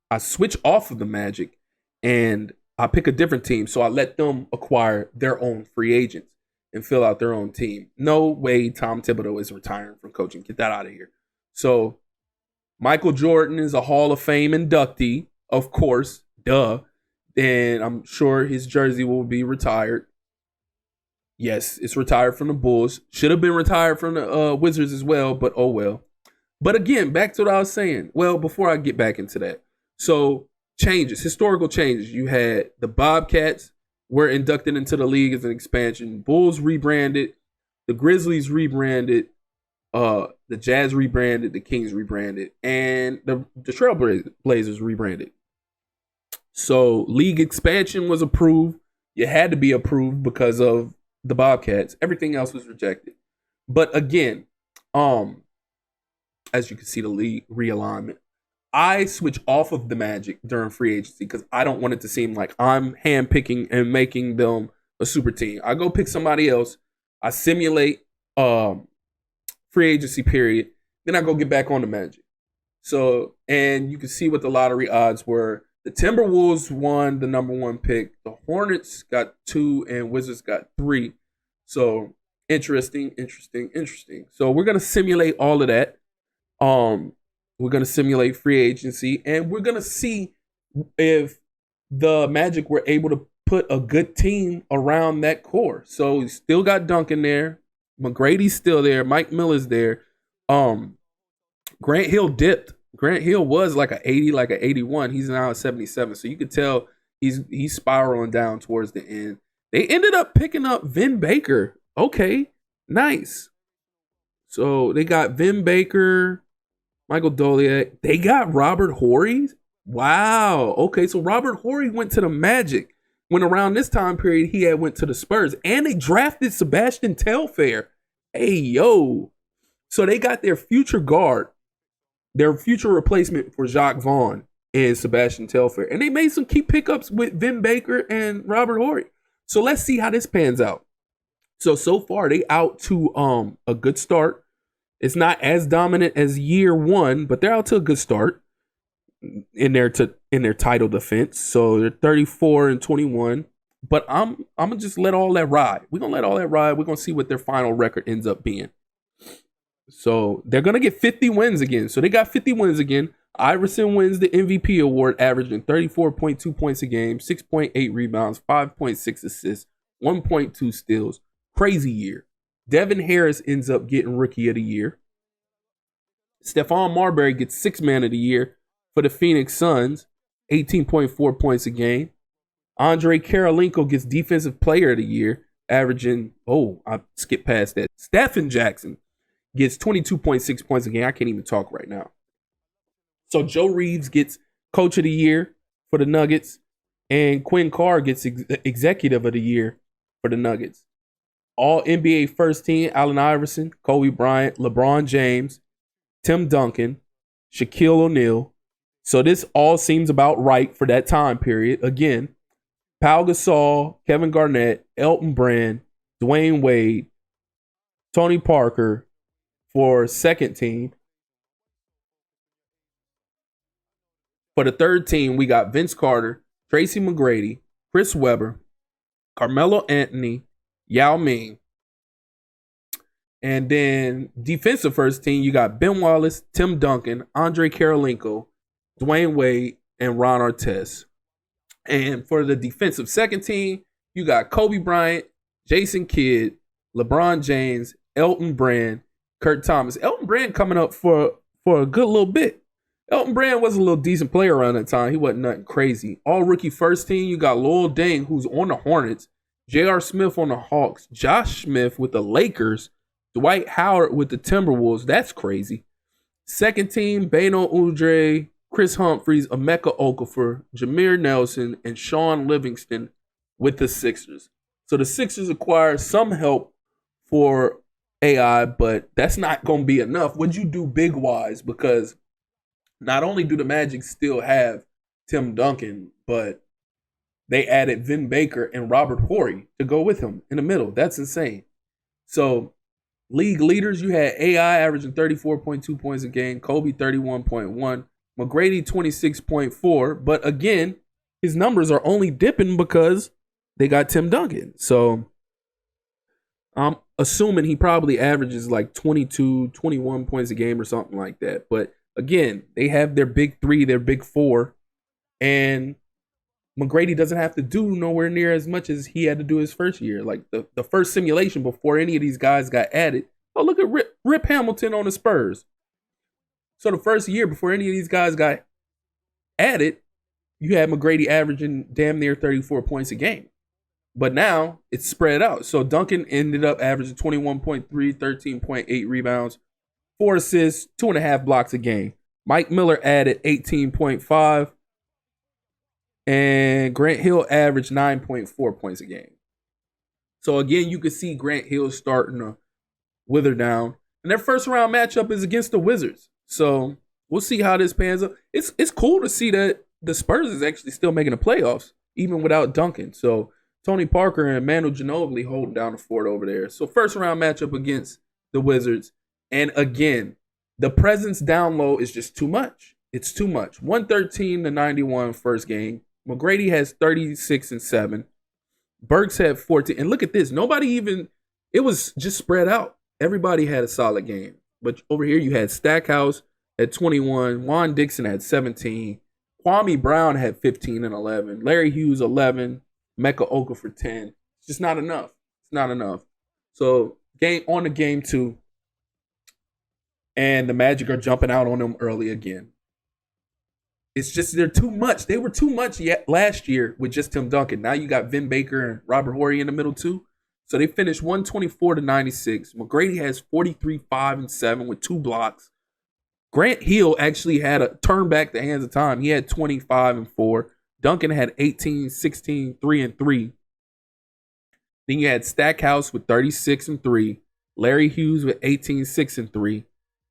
I switch off of the Magic and I pick a different team, so I let them acquire their own free agents and fill out their own team. No way Tom Thibodeau is retiring from coaching. Get that out of here. So Michael Jordan is a Hall of Fame inductee, of course, duh. And I'm sure his jersey will be retired. Yes, it's retired from the Bulls. Should have been retired from the Wizards as well, but oh well. But again, back to what I was saying. Well, before I get back into that. So changes, historical changes. You had the Bobcats were inducted into the league as an expansion. Bulls rebranded. The Grizzlies rebranded. The Jazz rebranded. The Kings rebranded. And the Trailblazers rebranded. So league expansion was approved. You had to be approved because of the Bobcats. Everything else was rejected. But again, as you can see, the league realignment. I switch off of the Magic during free agency because I don't want it to seem like I'm handpicking and making them a super team. I go pick somebody else. I simulate free agency period. Then I go get back on the Magic. So, and you can see what the lottery odds were. The Timberwolves won the number 1 pick. The Hornets got 2 and Wizards got 3. So, interesting. So, we're going to simulate all of that. We're going to simulate free agency, and we're going to see if the Magic were able to put a good team around that core. So we still got Duncan there. McGrady's still there. Mike Miller's there. Grant Hill dipped. Grant Hill was like a 80, like a 81. He's now at 77. So you could tell he's spiraling down towards the end. They ended up picking up Vin Baker. Okay, nice. So they got Vin Baker, Michael Doliak. They got Robert Horry. Wow. Okay, so Robert Horry went to the Magic when around this time period he had went to the Spurs. And they drafted Sebastian Telfair. Hey, yo. So they got their future guard, their future replacement for Jacques Vaughn and Sebastian Telfair. And they made some key pickups with Vin Baker and Robert Horry. So let's see how this pans out. So far they out to a good start. It's not as dominant as year one, but they're out to a good start in their title defense. So they're 34-21. But I'm gonna just let all that ride. We're gonna let all that ride. We're gonna see what their final record ends up being. So they're gonna get 50 wins again. So they got 50 wins again. Iverson wins the MVP award, averaging 34.2 points a game, 6.8 rebounds, 5.6 assists, 1.2 steals. Crazy year. Devin Harris ends up getting Rookie of the Year. Stephon Marbury gets Sixth Man of the Year for the Phoenix Suns, 18.4 points a game. Andre Karolinko gets Defensive Player of the Year, averaging, I skipped past that. Stephen Jackson gets 22.6 points a game. I can't even talk right now. So Joe Reeves gets Coach of the Year for the Nuggets, and Quinn Carr gets Executive of the Year for the Nuggets. All NBA First Team, Allen Iverson, Kobe Bryant, LeBron James, Tim Duncan, Shaquille O'Neal. So this all seems about right for that time period. Again, Pau Gasol, Kevin Garnett, Elton Brand, Dwayne Wade, Tony Parker for second team. For the third team, we got Vince Carter, Tracy McGrady, Chris Webber, Carmelo Anthony, Yao Ming. And then defensive first team, you got Ben Wallace, Tim Duncan, Andre Karolinko, Dwayne Wade, and Ron Artest. And for the defensive second team, you got Kobe Bryant, Jason Kidd, LeBron James, Elton Brand, Kurt Thomas. Elton Brand coming up for a good little bit. Elton Brand was a little decent player around that time. He wasn't nothing crazy. All rookie first team, you got Lowell Deng, who's on the Hornets, J.R. Smith on the Hawks, Josh Smith with the Lakers, Dwight Howard with the Timberwolves. That's crazy. Second team, Beno Udre, Chris Humphries, Emeka Okafor, Jameer Nelson, and Sean Livingston with the Sixers. So the Sixers acquire some help for AI, but that's not going to be enough. What'd you do big-wise? Because not only do the Magic still have Tim Duncan, but they added Vin Baker and Robert Horry to go with him in the middle. That's insane. So league leaders, you had AI averaging 34.2 points a game, Kobe 31.1, McGrady 26.4. But again, his numbers are only dipping because they got Tim Duncan. So I'm assuming he probably averages like 22, 21 points a game or something like that. But again, they have their big three, their big four, and McGrady doesn't have to do nowhere near as much as he had to do his first year. Like the first simulation before any of these guys got added. Oh, look at Rip Hamilton on the Spurs. So the first year before any of these guys got added, you had McGrady averaging damn near 34 points a game. But now it's spread out. So Duncan ended up averaging 21.3, 13.8 rebounds, 4 assists, 2.5 blocks a game. Mike Miller added 18.5. And Grant Hill averaged 9.4 points a game. So again, you can see Grant Hill starting to wither down. And their first round matchup is against the Wizards. So we'll see how this pans out. It's cool to see that the Spurs is actually still making the playoffs, even without Duncan. So Tony Parker and Manu Ginobili holding down the fort over there. So first round matchup against the Wizards. And again, the presence down low is just too much. It's too much. 113-91 first game. McGrady has 36 and 7. Burks had 14. And look at this. It was just spread out. Everybody had a solid game. But over here you had Stackhouse at 21. Juan Dixon had 17. Kwame Brown had 15 and 11. Larry Hughes 11. Emeka Okafor 10. It's just not enough. It's not enough. So game 2. And the Magic are jumping out on them early again. It's just they're too much. They were too much last year with just Tim Duncan. Now you got Vin Baker and Robert Horry in the middle too. So they finished 124-96. McGrady has 43, 5, and 7 with 2 blocks. Grant Hill actually had a turn back the hands of time. He had 25 and 4. Duncan had 18, 16, 3, and 3. Then you had Stackhouse with 36 and 3. Larry Hughes with 18, 6, and 3.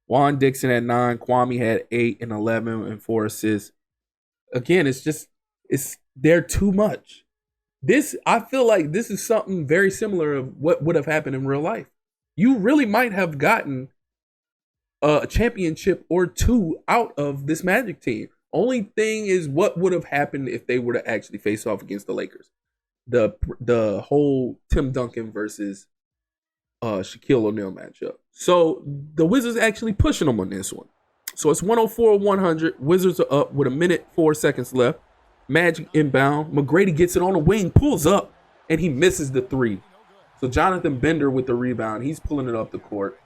Juan Dixon had 9. Kwame had 8 and 11 and 4 assists. Again, they're too much. I feel like this is something very similar of what would have happened in real life. You really might have gotten a championship or two out of this Magic team. Only thing is what would have happened if they were to actually face off against the Lakers. The whole Tim Duncan versus Shaquille O'Neal matchup. So the Wizards actually pushing them on this one. So it's 104-100. Wizards are up with 1:04 left. Magic inbound. McGrady gets it on the wing, pulls up, and he misses the three. So Jonathan Bender with the rebound. He's pulling it up the court.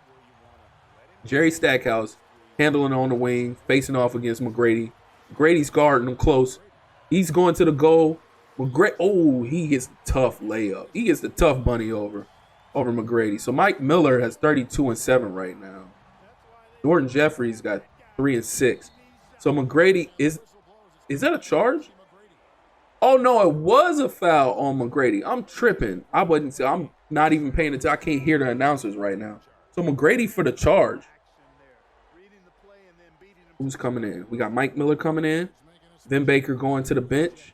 Jerry Stackhouse handling it on the wing, facing off against McGrady. McGrady's guarding him close. He's going to the goal. He gets the tough layup. He gets the tough bunny over McGrady. So Mike Miller has 32 and 7 right now. Jordan Jeffries got 3 and 6. So McGrady is that a charge? Oh no, it was a foul on McGrady. I'm tripping. I'm not even paying attention. I can't hear the announcers right now. So McGrady for the charge. Who's coming in? We got Mike Miller coming in. Vin Baker going to the bench.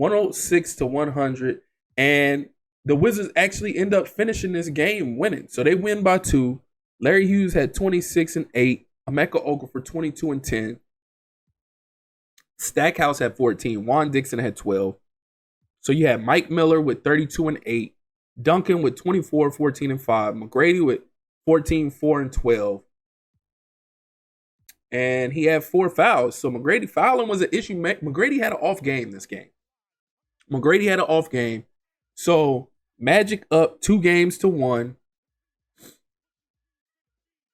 (106-100), and the Wizards actually end up finishing this game winning. So they win by 2. Larry Hughes had 26 and 8. Emeka Okafor 22 and 10. Stackhouse had 14. Juan Dixon had 12. So you had Mike Miller with 32 and 8. Duncan with 24, 14 and 5. McGrady with 14, 4 and 12. And he had 4 fouls. So McGrady fouling was an issue. McGrady had an off game this game. So Magic up 2-1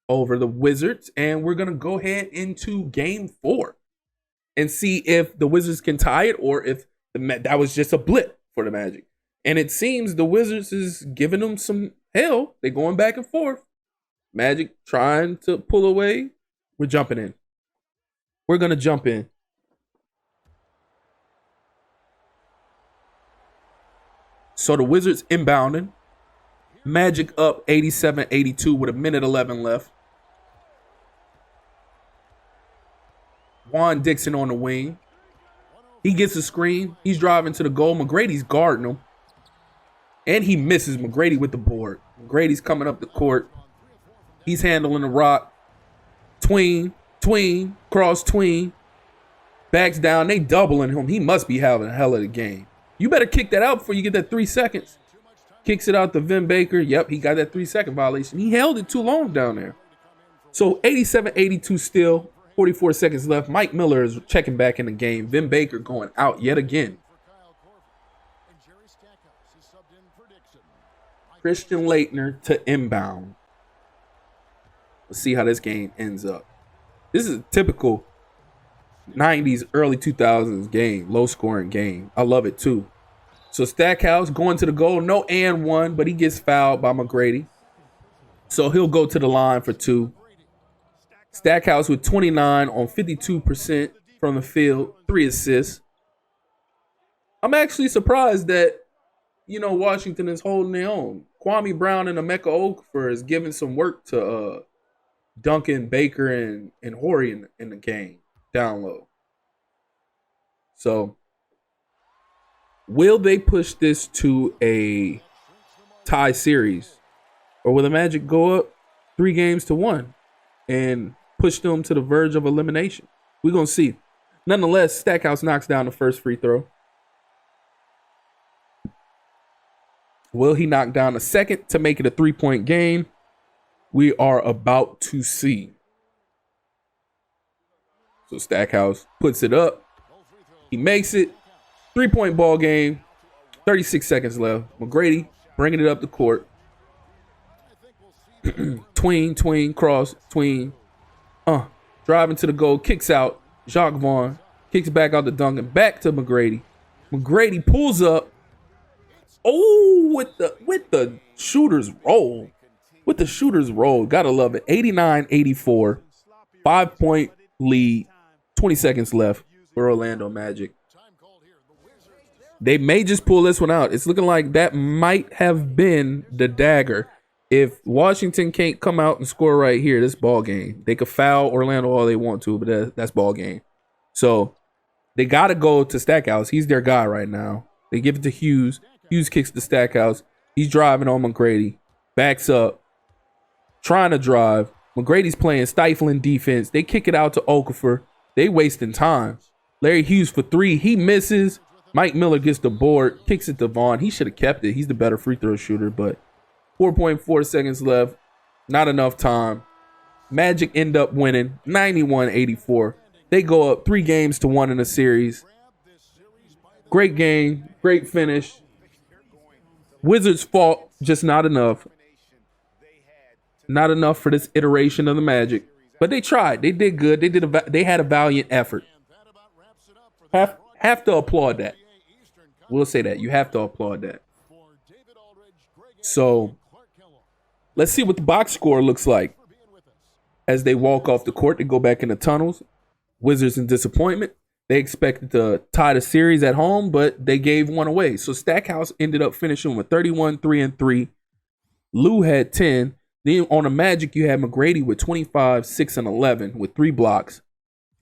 over the Wizards. And we're going to go ahead into game 4 and see if the Wizards can tie it or if that was just a blip for the Magic. And it seems the Wizards is giving them some hell. They're going back and forth. Magic trying to pull away. We're jumping in. We're going to jump in. So the Wizards inbounding. Magic up 87-82 with 1:11 left. Juan Dixon on the wing. He gets a screen. He's driving to the goal. McGrady's guarding him. And he misses McGrady with the board. McGrady's coming up the court. He's handling the rock. Tween, cross tween. Backs down. They doubling him. He must be having a hell of a game. You better kick that out before you get that 3 seconds. Kicks it out to Vin Baker. Yep, he got that 3-second violation. He held it too long down there. So 87-82 still. 44 seconds left. Mike Miller is checking back in the game. Vin Baker going out yet again. Christian Laettner to inbound. Let's see how this game ends up. This is a typical 90s, early 2000s game. Low-scoring game. I love it, too. So Stackhouse going to the goal. No and 1, but he gets fouled by McGrady. So he'll go to the line for 2. Stackhouse with 29 on 52% from the field. 3 assists. I'm actually surprised that, Washington is holding their own. Kwame Brown and Emeka Okafor is giving some work to Duncan, Baker, and Horry in the game down low. So, will they push this to a tie series? Or will the Magic go up 3-1 and push them to the verge of elimination? We're going to see. Nonetheless, Stackhouse knocks down the first free throw. Will he knock down the second to make it a 3-point game? We are about to see. So Stackhouse puts it up. He makes it. 3-point ball game. 36 seconds left. McGrady bringing it up the court. tween, cross, tween. Driving to the goal. Kicks out. Jacques Vaughn. Kicks back out to Duncan. Back to McGrady. McGrady pulls up. Oh, with the shooter's roll. With the shooter's roll. Gotta love it. 89-84. 5-point lead. 20 seconds left for Orlando Magic. They may just pull this one out. It's looking like that might have been the dagger. If Washington can't come out and score right here, this ball game. They could foul Orlando all they want to, but that's ball game. So they got to go to Stackhouse. He's their guy right now. They give it to Hughes. Hughes kicks the Stackhouse. He's driving on McGrady. Backs up. Trying to drive. McGrady's playing stifling defense. They kick it out to Okafor. They wasting time. Larry Hughes for three. He misses. Mike Miller gets the board. Kicks it to Vaughn. He should have kept it. He's the better free throw shooter, but 4.4 seconds left. Not enough time. Magic end up winning 91-84. They go up 3-1 in the series. Great game. Great finish. Wizards fought, just not enough. Not enough for this iteration of the Magic. But they tried. They did good. They had a valiant effort. Have to applaud that. We'll say that. You have to applaud that. So, let's see what the box score looks like. As they walk off the court, they go back in the tunnels. Wizards in disappointment. They expected to tie the series at home, but they gave one away. So Stackhouse ended up finishing with 31, 3-3. Lou had 10. Then on the Magic, you had McGrady with 25, 6, and 11 with 3 blocks.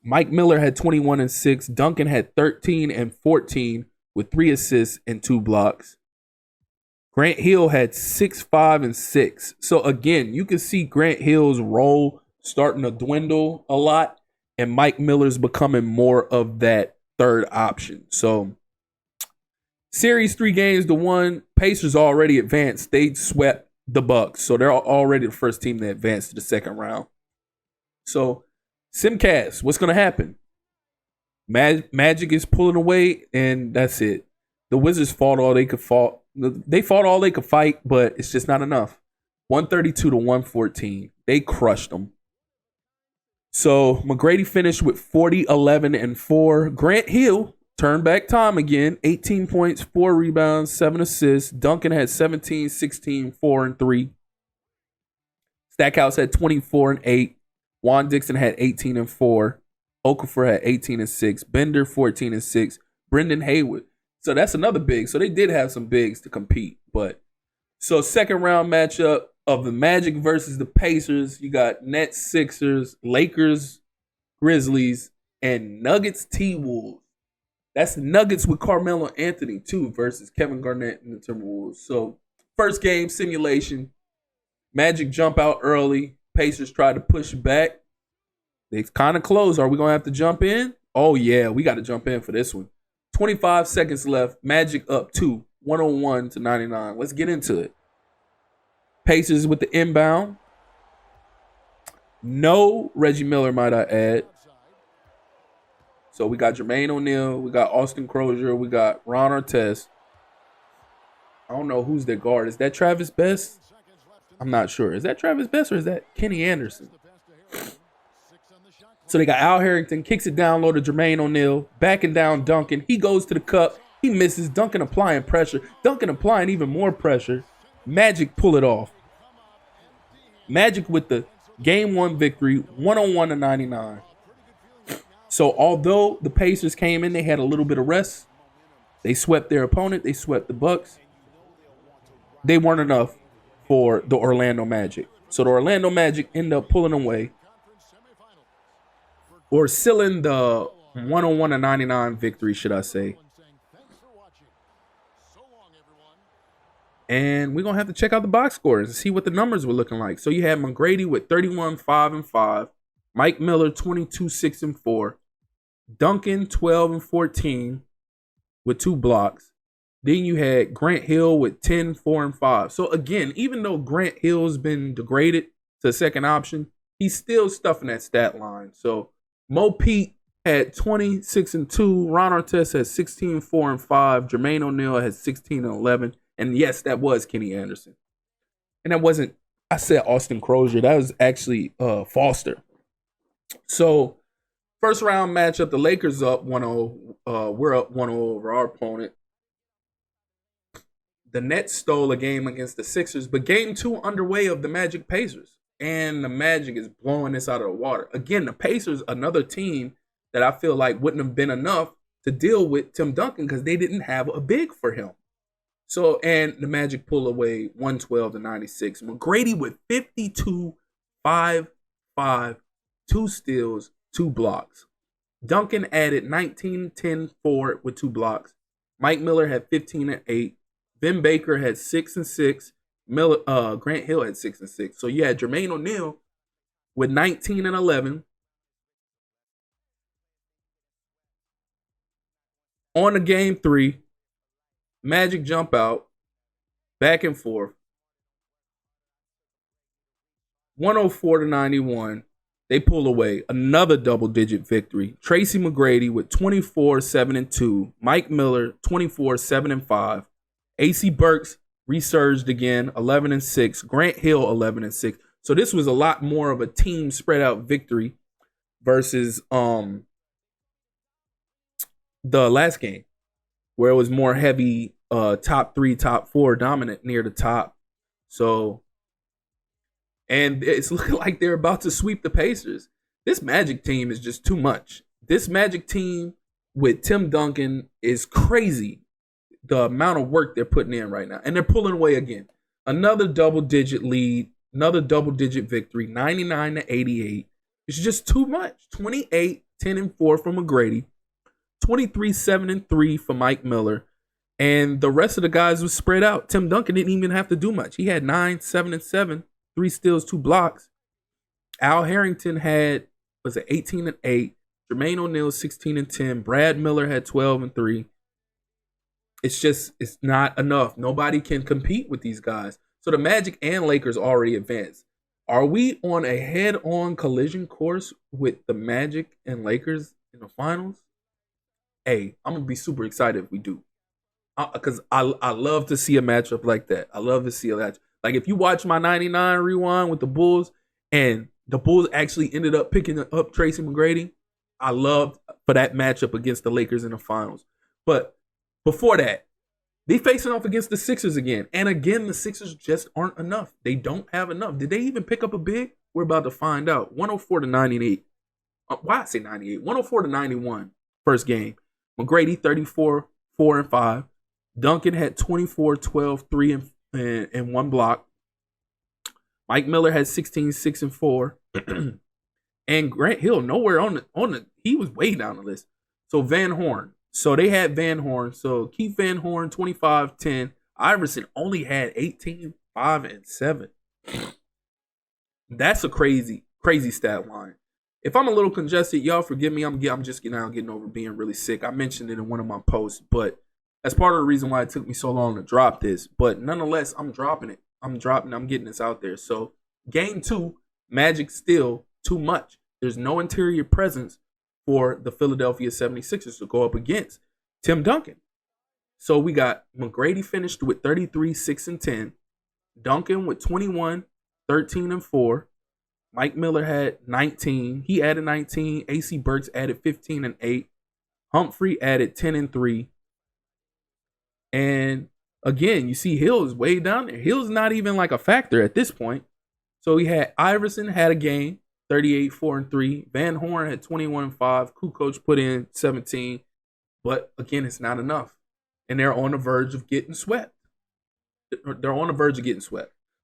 Mike Miller had 21 and 6. Duncan had 13 and 14 with 3 assists and 2 blocks. Grant Hill had 6, 5, and 6. So again, you can see Grant Hill's role starting to dwindle a lot, and Mike Miller's becoming more of that third option. So series 3-1. Pacers already advanced. They swept the Bucks, so they're already the first team that advanced to the second round. So Simcast, what's going to happen? Magic is pulling away, and that's it. The Wizards fought all they could fight. They fought all they could fight, but it's just not enough. 132-114. They crushed them. So McGrady finished with 40, 11, and 4. Grant Hill turned back time again. 18 points, 4 rebounds, 7 assists. Duncan had 17, 16, 4, and 3. Stackhouse had 24 and 8. Juan Dixon had 18 and 4. Okafor had 18 and 6. Bender 14 and 6. Brendan Haywood. So that's another big. So they did have some bigs to compete. But so second round matchup of the Magic versus the Pacers. You got Nets, Sixers, Lakers, Grizzlies, and Nuggets, T-Wolves. That's the Nuggets with Carmelo Anthony too versus Kevin Garnett and the Timberwolves. So first game simulation. Magic jump out early. Pacers tried to push back. They kind of close. Are we going to have to jump in? Oh, yeah. We got to jump in for this one. 25 seconds left. Magic up 2. 101-99. Let's get into it. Pacers with the inbound. No Reggie Miller, might I add. So we got Jermaine O'Neal. We got Austin Crozier. We got Ron Artest. I don't know who's their guard. Is that Travis Best? I'm not sure. Is that Travis Best or is that Kenny Anderson? So they got Al Harrington, kicks it down low to Jermaine O'Neal, backing down Duncan. He goes to the cup. He misses. Duncan applying pressure. Duncan applying even more pressure. Magic pull it off. Magic with the game 1 victory, 101-99. So although the Pacers came in, they had a little bit of rest. They swept their opponent. They swept the Bucks. They weren't enough for the Orlando Magic. So the Orlando Magic end up pulling away, or sealing the 101-99 victory, should I say. And we're going to have to check out the box scores and see what the numbers were looking like. So you had McGrady with 31, 5, and 5. Mike Miller, 22, 6, and 4. Duncan, 12, and 14 with 2 blocks. Then you had Grant Hill with 10, 4, and 5. So again, even though Grant Hill's been degraded to second option, he's still stuffing that stat line. So Mo Pete had 26 and 2. Ron Artest had 16, 4, and 5. Jermaine O'Neal had 16 and 11. And yes, that was Kenny Anderson. And that wasn't, I said Austin Crozier. That was actually Foster. So first round matchup, the Lakers up 1-0. We're up 1-0 over our opponent. The Nets stole a game against the Sixers, but game 2 underway of the Magic Pacers. And the Magic is blowing this out of the water. Again, the Pacers, another team that I feel like wouldn't have been enough to deal with Tim Duncan because they didn't have a big for him. So, and the Magic pull away 112-96. McGrady with 52, 5, 5, 2 steals, 2 blocks. Duncan added 19, 10, 4 with 2 blocks. Mike Miller had 15 and 8. Vin Baker had 6 and 6. Grant Hill had 6 and 6. So you had Jermaine O'Neal with 19 and 11. On the game 3, Magic jump out, back and forth. 104-91. They pull away another double-digit victory. Tracy McGrady with 24-7-2. Mike Miller 24-7-5. AC Burks resurged again, 11-6. Grant Hill 11-6. So this was a lot more of a team spread out victory versus the last game, where it was more heavy top 3, top 4 dominant near the top. So, and it's looking like they're about to sweep the Pacers. This Magic team is just too much. This Magic team with Tim Duncan is crazy. The amount of work they're putting in right now. And they're pulling away again. Another double-digit lead. Another double-digit victory. 99-88. It's just too much. 28-10-4 from McGrady. 23-7-3 for Mike Miller. And the rest of the guys was spread out. Tim Duncan didn't even have to do much. He had 9, 7, and 7. 3 steals, 2 blocks. Al Harrington had, 18 and 8. Jermaine O'Neal 16 and 10. Brad Miller had 12 and 3. It's not enough. Nobody can compete with these guys. So the Magic and Lakers already advanced. Are we on a head-on collision course with the Magic and Lakers in the finals? Hey, I'm gonna be super excited if we do, because I love to see a matchup like that. I love to see a match. Like if you watch my '99 rewind with the Bulls, and the Bulls actually ended up picking up Tracy McGrady, I loved for that matchup against the Lakers in the finals. But before that, they facing off against the Sixers again, and again the Sixers just aren't enough. They don't have enough. Did they even pick up a big? We're about to find out. 104-98. Why I say 98? 104-91. First game. McGrady 34, 4 and 5. Duncan had 24, 12, 3 and 1 block. Mike Miller had 16, 6 and 4. And Grant Hill nowhere on the he was way down the list. So Van Horn. So they had Van Horn. So Keith Van Horn 25, 10. Iverson only had 18, 5 and 7. That's a crazy stat line. If I'm a little congested, y'all forgive me. I'm just getting over being really sick. I mentioned it in one of my posts, but that's part of the reason why it took me so long to drop this. But nonetheless, I'm dropping it. I'm getting this out there. So game 2, Magic still too much. There's no interior presence for the Philadelphia 76ers to go up against Tim Duncan. So we got McGrady finished with 33, 6 and 10. Duncan with 21, 13 and 4. Mike Miller had 19. He added 19. AC Burks added 15 and 8. Humphrey added 10 and 3. And again, you see Hill is way down there. Hill's not even like a factor at this point. So he had Iverson had a game, 38, 4 and 3. Van Horn had 21 and 5. Kukoc put in 17. But again, it's not enough. And they're on the verge of getting swept. So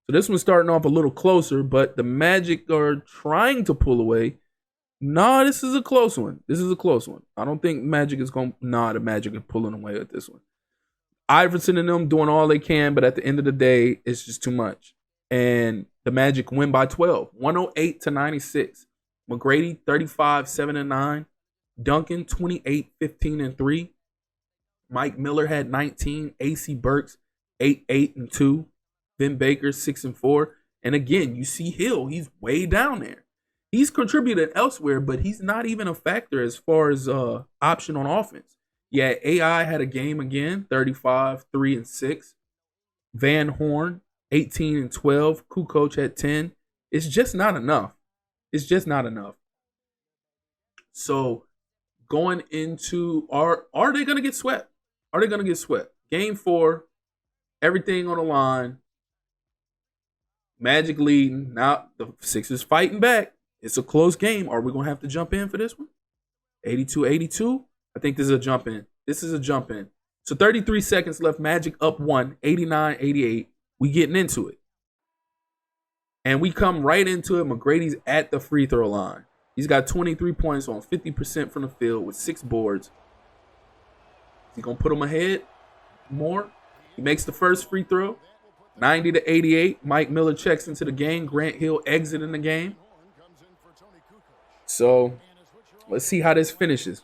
this one's starting off a little closer, but the Magic are trying to pull away. Nah, this is a close one. I don't think Magic is going to... Nah, the Magic are pulling away with this one. Iverson and them doing all they can, but at the end of the day, it's just too much. And the Magic win by 12, 108-96. McGrady, 35, 7 and 9. Duncan, 28, 15 and 3. Mike Miller had 19. AC Burks, 8, 8 and 2. Vin Baker, 6 and 4. And again, you see Hill, he's way down there. He's contributed elsewhere, but he's not even a factor as far as option on offense. Yeah, AI had a game again, 35, 3 and 6. Van Horn, 18 and 12. Kukoc had 10. It's just not enough. So going into, are they going to get swept? Game 4, everything on the line. Magic leading. Now the Sixers fighting back. It's a close game. Are we going to have to jump in for this one? 82-82? I think this is a jump in. So 33 seconds left. Magic up 1, 89-88. We getting into it. And we come right into it. McGrady's at the free throw line. He's got 23 points on 50% from the field with 6 boards. Is he going to put him ahead more? He makes the first free throw. 90-88. Mike Miller checks into the game. Grant Hill exiting the game. So let's see how this finishes.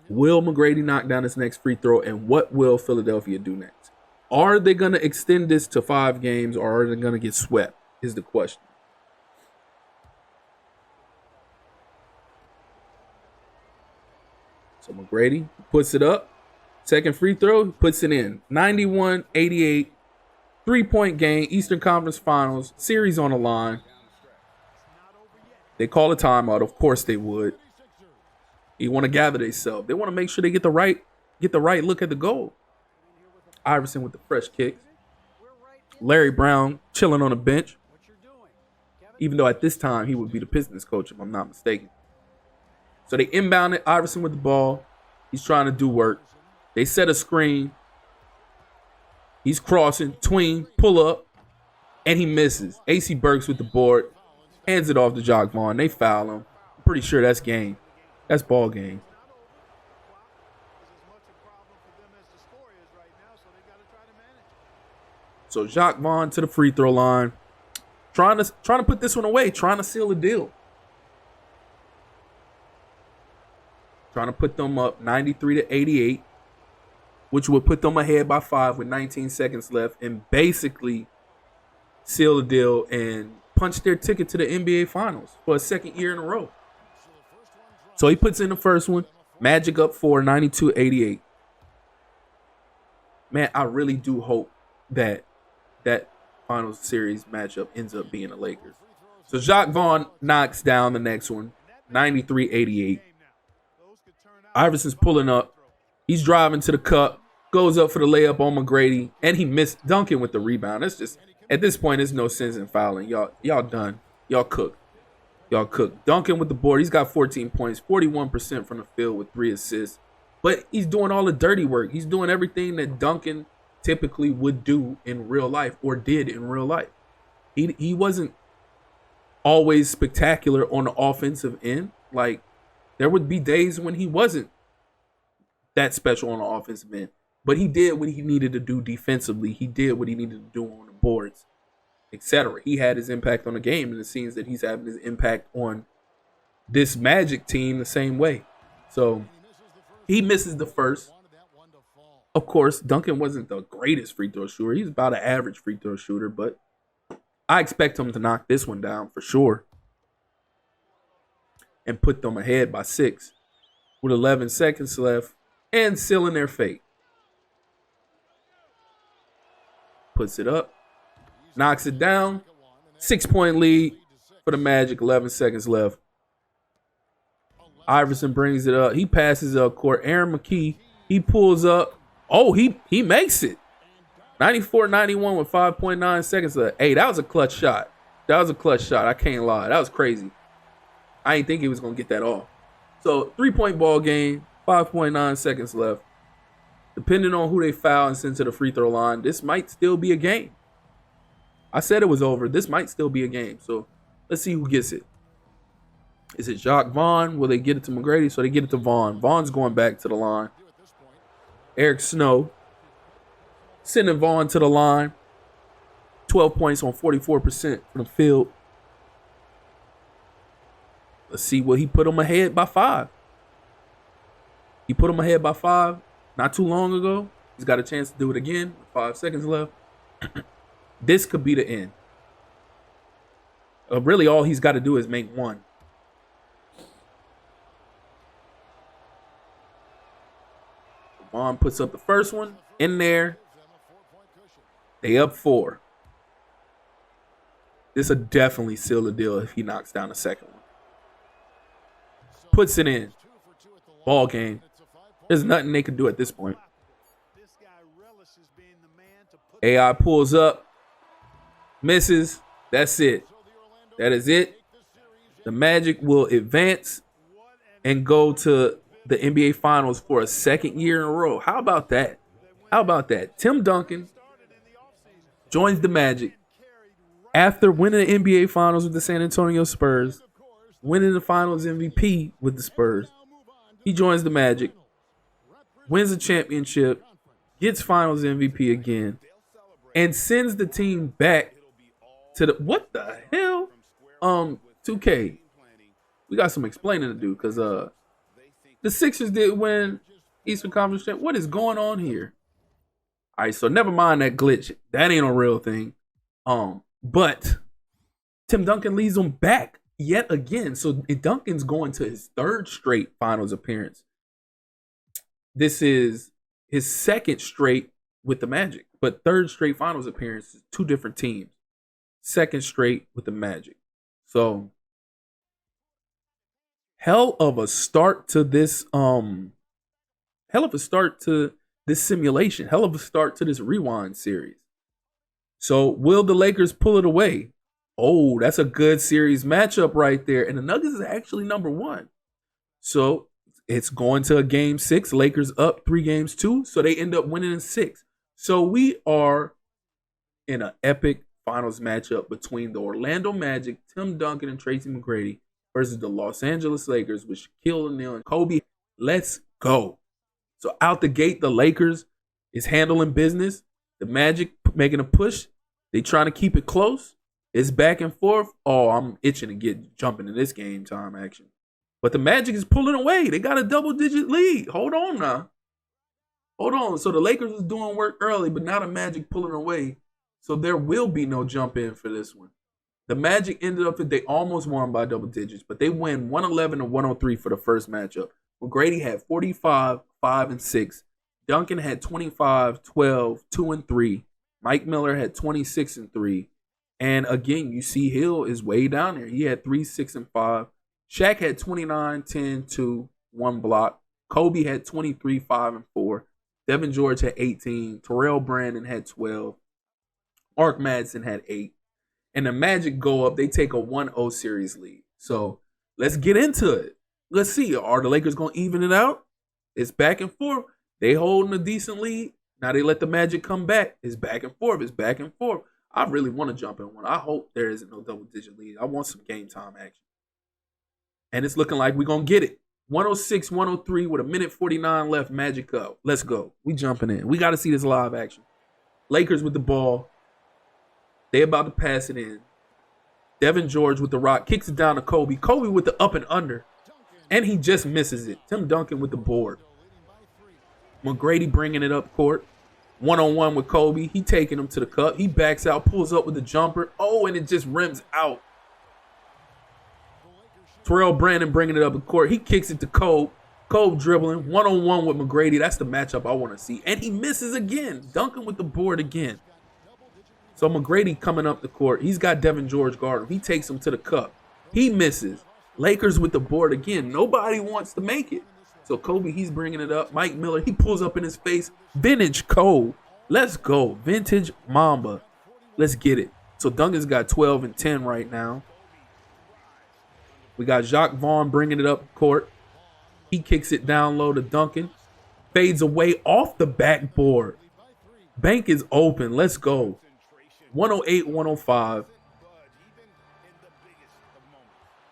Will McGrady knock down his next free throw, and what will Philadelphia do next? Are they going to extend this to 5 games, or are they going to get swept is the question. So McGrady puts it up. Second free throw, puts it in. 91-88. 3-point game, Eastern Conference Finals, series on the line. They call a timeout. Of course they would. You want to gather themselves. They want to make sure they get the right look at the goal. Iverson with the fresh kicks. Larry Brown chilling on the bench. Even though at this time he would be the Pistons coach, if I'm not mistaken. So they inbound it. Iverson with the ball. He's trying to do work. They set a screen. He's crossing, tween, pull up, and he misses. AC Burks with the board. Hands it off to Jock Vaughn. They foul him. I'm pretty sure that's game. That's ball game. So Jock Vaughn to the free throw line. Trying to put this one away. Trying to seal the deal. Trying to put them up 93-88. Which would put them ahead by 5 with 19 seconds left. And basically seal the deal and punch their ticket to the NBA Finals for a second year in a row. So he puts in the first one. Magic up 4, 92-88. Man, I really do hope that finals series matchup ends up being the Lakers. So Jock Vaughn knocks down the next one, 93-88. Iverson's pulling up. He's driving to the cup, goes up for the layup on McGrady, and he missed Duncan with the rebound. That's just, at this point, there's no sense in fouling. Y'all done. Y'all cooked. Duncan with the board. He's got 14 points, 41% from the field with 3 assists. But he's doing all the dirty work. He's doing everything that Duncan typically would do in real life or did in real life. He wasn't always spectacular on the offensive end. Like, there would be days when he wasn't that special on the offensive end. But he did what he needed to do defensively. He did what he needed to do on the boards, etc. He had his impact on the game, and it seems that he's having his impact on this Magic team the same way. So he misses the first. Of course, Duncan wasn't the greatest free throw shooter. He's about an average free throw shooter, but I expect him to knock this one down for sure and put them ahead by 6 with 11 seconds left and sealing their fate. Puts it up, knocks it down. 6-point lead for the Magic, 11 seconds left. Iverson brings it up. He passes up court. Aaron McKee, he pulls up. Oh, he makes it. 94-91 with 5.9 seconds left. Hey, that was a clutch shot. I can't lie. That was crazy. I didn't think he was going to get that off. So, 3-point ball game, 5.9 seconds left. Depending on who they foul and send to the free throw line, this might still be a game. I said it was over. This might still be a game. So, let's see who gets it. Is it Jock Vaughn? Will they get it to McGrady? So, they get it to Vaughn. Vaughn's going back to the line. Eric Snow sending Vaughn to the line. 12 points on 44% from the field. Let's see what he put him ahead by 5. He put him ahead by 5 not too long ago. He's got a chance to do it again with 5 seconds left. This could be the end. Really, all he's got to do is make one. Vaughn puts up the first one in there. They up 4. This will definitely seal the deal if he knocks down the second one. Puts it in. Ball game. There's nothing they can do at this point. AI pulls up. Misses. That's it. That is it. The Magic will advance and go to the NBA Finals for a second year in a row. How about that? Tim Duncan joins the Magic after winning the NBA Finals with the San Antonio Spurs, winning the Finals MVP with the Spurs. He joins the Magic. wins the championship, gets finals MVP again, and sends the team back to the what the hell? 2K. We got some explaining to do because the Sixers did win Eastern Conference Champ. What is going on here? All right, so never mind that glitch. That ain't a real thing. But Tim Duncan leads them back yet again. So Duncan's going to his third straight finals appearance. This is his second straight with the Magic, but third straight finals appearance, two different teams. Second straight with the Magic. So hell of a start to this simulation. Hell of a start to this rewind series. So will the Lakers pull it away? Oh, that's a good series matchup right there. And the Nuggets is actually number 1. So it's going to a game 6. Lakers up 3-2. So they end up winning in 6. So we are in an epic finals matchup between the Orlando Magic, Tim Duncan and Tracy McGrady versus the Los Angeles Lakers with Shaquille O'Neal and Kobe. Let's go. So out the gate, the Lakers is handling business. The Magic making a push. They trying to keep it close. It's back and forth. Oh, I'm itching to get jumping in this game time action. But the Magic is pulling away. They got a double-digit lead. Hold on now. Hold on. So the Lakers is doing work early, but now the Magic pulling away. So there will be no jump in for this one. The Magic ended up that they almost won by double digits, but they win 111 to 103 for the first matchup. McGrady had 45, 5 and 6. Duncan had 25, 12, 2 and 3. Mike Miller had 26 and 3. And again, you see Hill is way down there. He had 3, 6 and 5. Shaq had 29, 10, 2, 1 block. Kobe had 23, 5 and 4. Devin George had 18. Terrell Brandon had 12. Mark Madsen had 8. And the Magic go up. They take a 1-0 series lead. So let's get into it. Let's see. Are the Lakers going to even it out? It's back and forth. They holding a decent lead. Now they let the Magic come back. It's back and forth. It's back and forth. I really want to jump in one. I hope there isn't no double-digit lead. I want some game time action. And it's looking like we're going to get it. 106, 103 with a minute 49 left. Magic up. Let's go. We jumping in. We got to see this live action. Lakers with the ball. They about to pass it in. Devin George with the rock. Kicks it down to Kobe. Kobe with the up and under. And he just misses it. Tim Duncan with the board. McGrady bringing it up court. One-on-one with Kobe. He taking him to the cup. He backs out, pulls up with the jumper. Oh, and it just rims out. Terrell Brandon bringing it up the court. He kicks it to Kobe. Kobe dribbling. One-on-one with McGrady. That's the matchup I want to see. And he misses again. Duncan with the board again. So McGrady coming up the court. He's got Devin George guarding. He takes him to the cup. He misses. Lakers with the board again. Nobody wants to make it. So Kobe, he's bringing it up. Mike Miller, he pulls up in his face. Vintage Kobe. Let's go. Vintage Mamba. Let's get it. So Duncan's got 12 and 10 right now. We got Jacques Vaughn bringing it up court. He kicks it down low to Duncan. Fades away off the backboard. Bank is open. Let's go. 108, 105.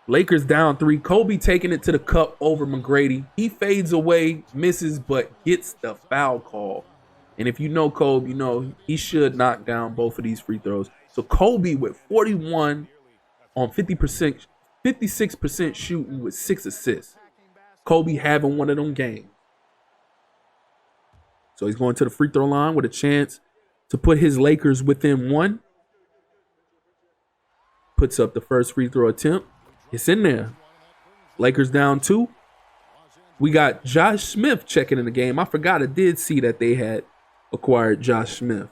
Lakers down 3. Kobe taking it to the cup over McGrady. He fades away, misses, but gets the foul call. And if you know Kobe, you know he should knock down both of these free throws. So Kobe with 41 on 50%, 56% shooting with 6 assists. Kobe having one of them games. So he's going to the free throw line with a chance to put his Lakers within 1. Puts up the first free throw attempt. It's in there. Lakers down 2. We got Josh Smith checking in the game. I forgot I did see that they had acquired Josh Smith.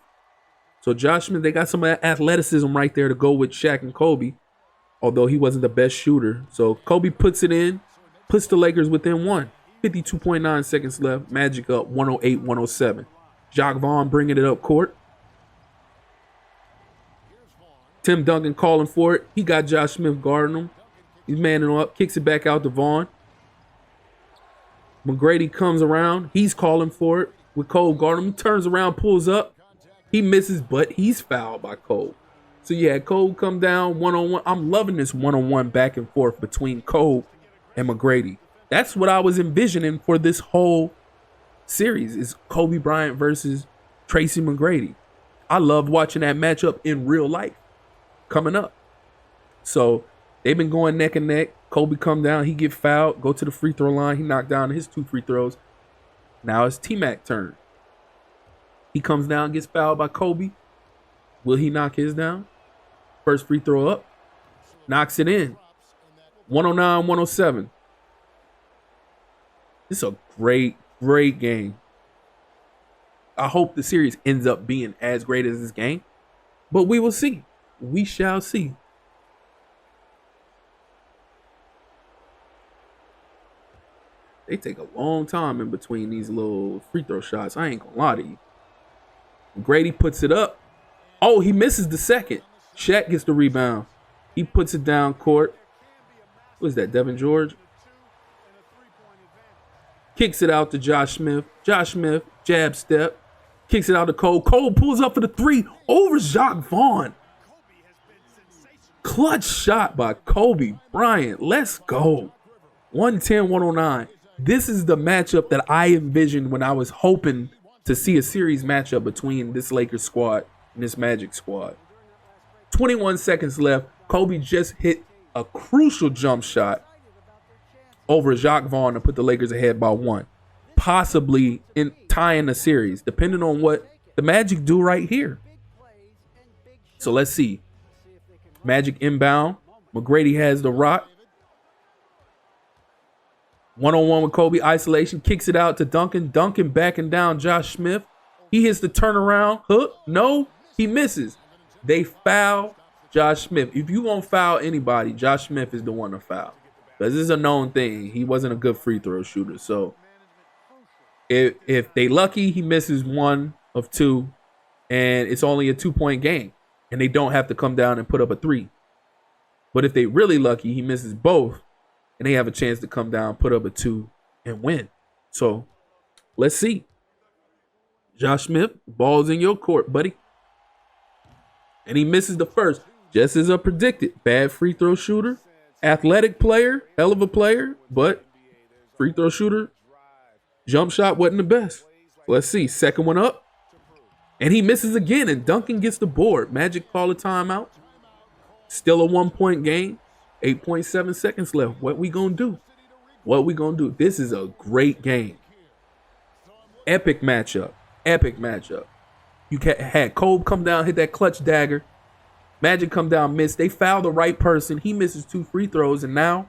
So Josh Smith, they got some athleticism right there to go with Shaq and Kobe, although he wasn't the best shooter. So Kobe puts it in, puts the Lakers within 1. 52.9 seconds left. Magic up 108, 107. Jacques Vaughn bringing it up court. Tim Duncan calling for it. He got Josh Smith guarding him. He's manning up, kicks it back out to Vaughn. McGrady comes around. He's calling for it with Cole guarding him. Turns around, pulls up. He misses, but he's fouled by Cole. So yeah, Cole come down one-on-one. I'm loving this one-on-one back and forth between Cole and McGrady. That's what I was envisioning for this whole series is Kobe Bryant versus Tracy McGrady. I loved watching that matchup in real life coming up. So they've been going neck and neck. Kobe come down, he get fouled, go to the free throw line. He knocked down his 2 free throws. Now it's T-Mac turn. He comes down, gets fouled by Kobe. Will he knock his down? First free throw up. Knocks it in. 109-107. This is a great, great game. I hope the series ends up being as great as this game. But we will see. We shall see. They take a long time in between these little free throw shots. I ain't gonna lie to you. Grady puts it up. Oh, he misses the second. Shaq gets the rebound. He puts it down court. What is that, Devin George? Kicks it out to Josh Smith. Josh Smith, jab step. Kicks it out to Cole. Cole pulls up for the 3 over Jacques Vaughn. Clutch shot by Kobe Bryant. Let's go. 110-109. This is the matchup that I envisioned when I was hoping to see a series matchup between this Lakers squad and this Magic squad. 21 seconds left. Kobe just hit a crucial jump shot over Jacques Vaughn to put the Lakers ahead by 1. Possibly in tying the series, depending on what the Magic do right here. So let's see. Magic inbound. McGrady has the rock. 1-on-1 with Kobe. Isolation. Kicks it out to Duncan. Duncan backing down Josh Smith. He hits the turnaround. Hook. No. He misses. They foul Josh Smith. If you gonna foul anybody, Josh Smith is the one to foul. Because this is a known thing. He wasn't a good free throw shooter. So if they lucky, he misses 1 of 2. And it's only a 2-point game. And they don't have to come down and put up a 3. But if they really lucky, he misses both. And they have a chance to come down, put up a 2, and win. So let's see. Josh Smith, ball's in your court, buddy. And he misses the first, just as I predicted. Bad free throw shooter. Athletic player, hell of a player, but free throw shooter, jump shot wasn't the best. Let's see, second one up. And he misses again, and Duncan gets the board. Magic call a timeout. Still a 1-point game. 8.7 seconds left. What we gonna do? What we gonna do? This is a great game. Epic matchup. Epic matchup. You had Cole come down, hit that clutch dagger. Magic come down, miss. They foul the right person. He misses 2 free throws, and now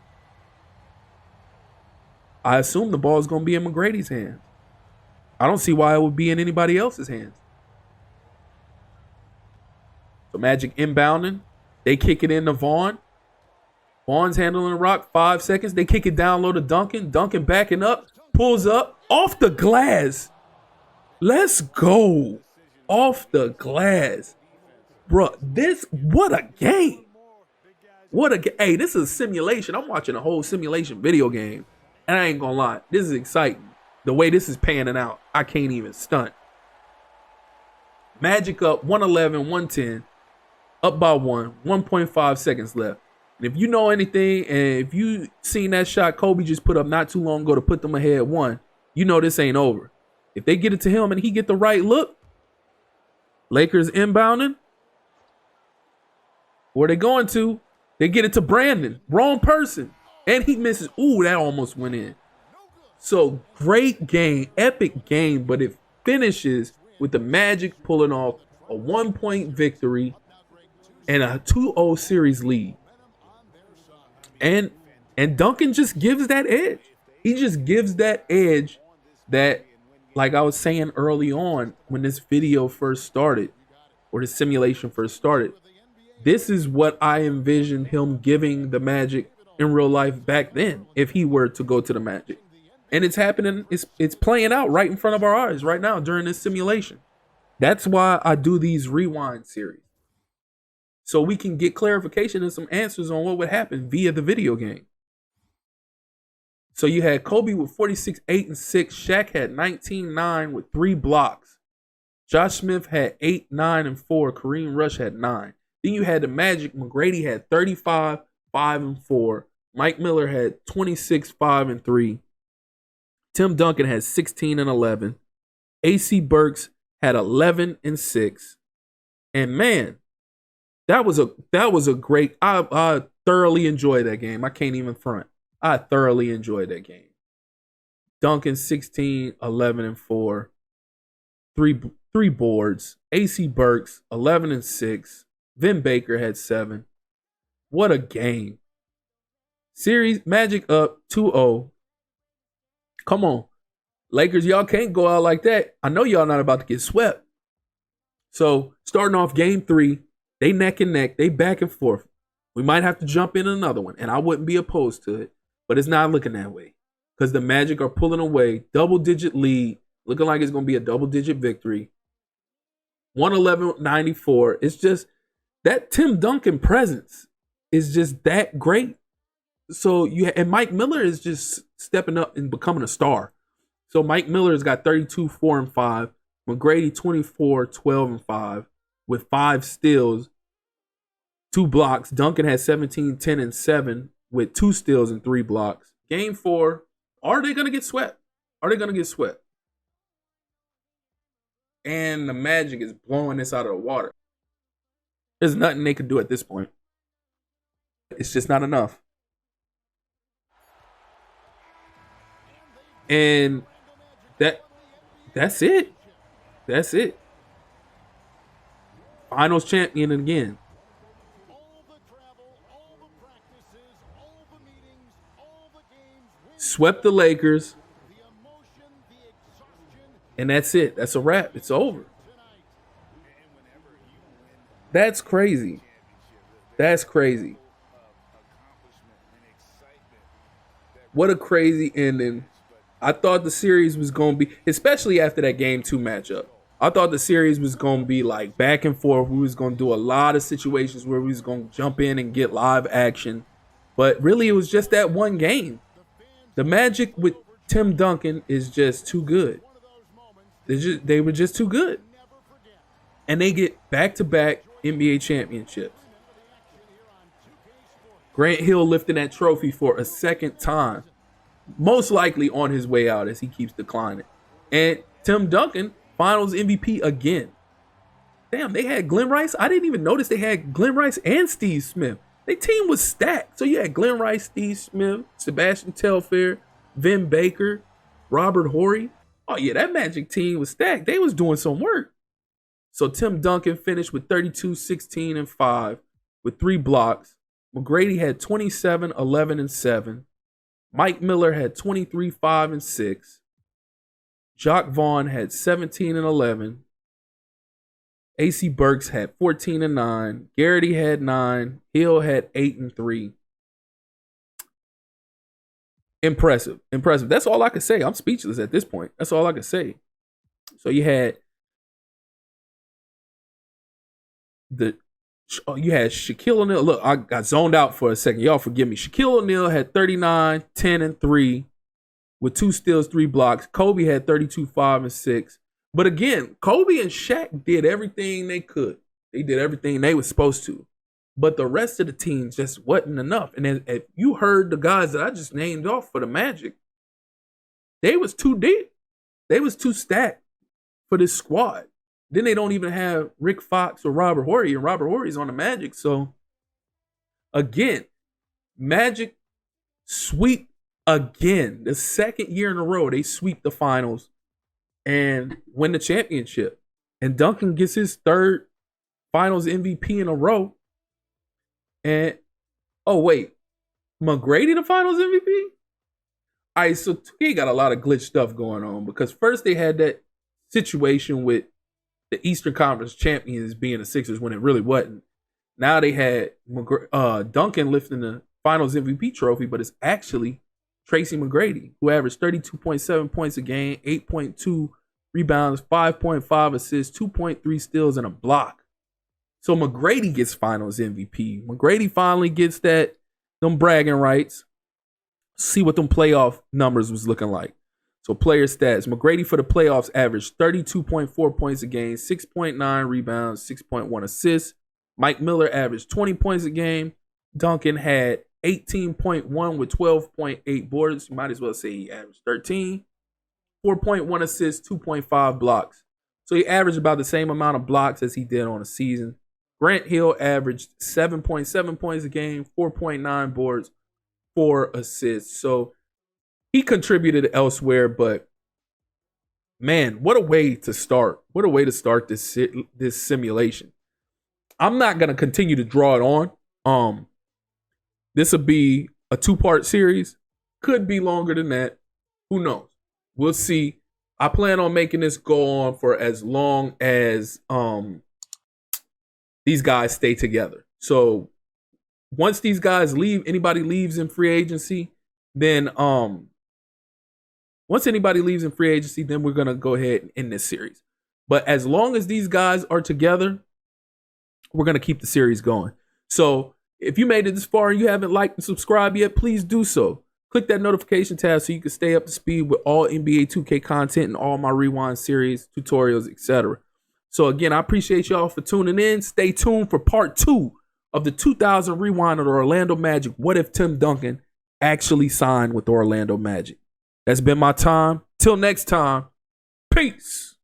I assume the ball is going to be in McGrady's hands. I don't see why it would be in anybody else's hands. So Magic inbounding. They kick it into Vaughn. Vaughn's handling the rock. 5 seconds. They kick it down low to Duncan. Duncan backing up. Pulls up. Off the glass. Let's go. Off the glass. Bruh, what a game. Hey, this is a simulation. I'm watching a whole simulation video game. And I ain't gonna lie, this is exciting. The way this is panning out, I can't even stunt. Magic up 111-110. Up by 1. 1.5 seconds left. And if you know anything, and if you seen that shot Kobe just put up not too long ago to put them ahead 1, you know this ain't over. If they get it to him and he get the right look, Lakers inbounding. Where they going to? They get it to Brandon. Wrong person. And he misses. Ooh, that almost went in. So great game. Epic game. But it finishes with the Magic pulling off a 1-point victory and a 2-0 series lead. And Duncan just gives that edge. He just gives that edge that, like I was saying early on when this video first started, or the simulation first started, this is what I envisioned him giving the Magic in real life back then if he were to go to the Magic. And it's happening. It's playing out right in front of our eyes right now during this simulation. That's why I do these rewind series. So we can get clarification and some answers on what would happen via the video game. So you had Kobe with 46, 8, and 6. Shaq had 19, 9 with 3 blocks. Josh Smith had 8, 9, and 4. Kareem Rush had 9. Then you had the Magic. McGrady had 35, 5, and 4. Mike Miller had 26, 5, and 3. Tim Duncan had 16 and 11. AC Burks had 11 and 6. And man, that was a great. I thoroughly enjoyed that game. I can't even front. I thoroughly enjoyed that game. Duncan 16, 11 and 4. Three boards. AC Burks 11 and 6. Vin Baker had 7. What a game. Series Magic up 2-0. Come on. Lakers, y'all can't go out like that. I know y'all not about to get swept. So, starting off game 3, they neck and neck. They back and forth. We might have to jump in another one, and I wouldn't be opposed to it. But it's not looking that way because the Magic are pulling away. Double-digit lead. Looking like it's going to be a double-digit victory. 111-94. It's just that Tim Duncan presence is just that great. So, and Mike Miller is just stepping up and becoming a star. So, Mike Miller has got 32, 4 and 5. McGrady 24, 12 and 5 with 5 steals, 2 blocks. Duncan had 17, 10 and 7 with 2 steals and 3 blocks. Game 4, are they going to get swept? Are they going to get swept? And the Magic is blowing this out of the water. There's nothing they can do at this point. It's just not enough. And that's it. That's it. Finals champion again. Swept the Lakers. And that's it. That's a wrap. It's over. That's crazy. That's crazy. What a crazy ending. I thought the series was going to be, especially after that game 2 matchup, I thought the series was going to be like back and forth. We was going to do a lot of situations where we was going to jump in and get live action. But really, it was just that one game. The Magic with Tim Duncan is just too good. They were just too good. And they get back-to-back NBA championships. Grant Hill lifting that trophy for a second time. Most likely on his way out as he keeps declining. And Tim Duncan, finals MVP again. Damn, they had Glenn Rice. I didn't even notice they had Glenn Rice and Steve Smith. Their team was stacked. So you had Glenn Rice, Steve Smith, Sebastian Telfair, Vin Baker, Robert Horry. Oh, yeah, that Magic team was stacked. They was doing some work. So Tim Duncan finished with 32, 16, and 5 with 3 blocks. McGrady had 27, 11, and 7. Mike Miller had 23, 5, and 6. Jock Vaughn had 17 and 11. AC Burks had 14 and 9. Garrity had 9. Hill had 8 and 3. Impressive. That's all I could say. I'm speechless at this point. That's all I could say. So you had Shaquille O'Neal. Look, I got zoned out for a second. Y'all forgive me. Shaquille O'Neal had 39, 10, and 3 with 2 steals, 3 blocks. Kobe had 32, 5, and 6. But again, Kobe and Shaq did everything they could. They did everything they were supposed to. But the rest of the team just wasn't enough. And if you heard the guys that I just named off for the Magic, they was too deep. They was too stacked for this squad. Then they don't even have Rick Fox or Robert Horry, and Robert Horry's on the Magic. So, again, Magic sweep again. The second year in a row, they sweep the finals and win the championship. And Duncan gets his 3rd finals MVP in a row. And, oh, wait, McGrady the finals MVP? All right, so he got a lot of glitch stuff going on because first they had that situation with the Eastern Conference champions being the Sixers when it really wasn't. Now they had Duncan lifting the finals MVP trophy, but it's actually Tracy McGrady, who averaged 32.7 points a game, 8.2 rebounds, 5.5 assists, 2.3 steals, and a block. So McGrady gets finals MVP. McGrady finally gets them bragging rights. See what them playoff numbers was looking like. So player stats. McGrady for the playoffs averaged 32.4 points a game, 6.9 rebounds, 6.1 assists. Mike Miller averaged 20 points a game. Duncan had 18.1 with 12.8 boards. You might as well say he averaged 13. 4.1 assists, 2.5 blocks. So he averaged about the same amount of blocks as he did on a season. Grant Hill averaged 7.7 points a game, 4.9 boards, 4 assists. So he contributed elsewhere, but man, what a way to start. What a way to start this simulation. I'm not going to continue to draw it on. This will be a 2-part series. Could be longer than that. Who knows? We'll see. I plan on making this go on for as long as these guys stay together. So once these guys leave, anybody leaves in free agency, then we're gonna go ahead and end this series. But as long as these guys are together, we're gonna keep the series going. So if you made it this far and you haven't liked and subscribed yet, please do so. Click that notification tab so you can stay up to speed with all NBA 2K content and all my Rewind series, tutorials, etc. So again, I appreciate y'all for tuning in. Stay tuned for part 2 of the 2000 Rewind of the Orlando Magic. What if Tim Duncan actually signed with the Orlando Magic? That's been my time. Till next time, peace.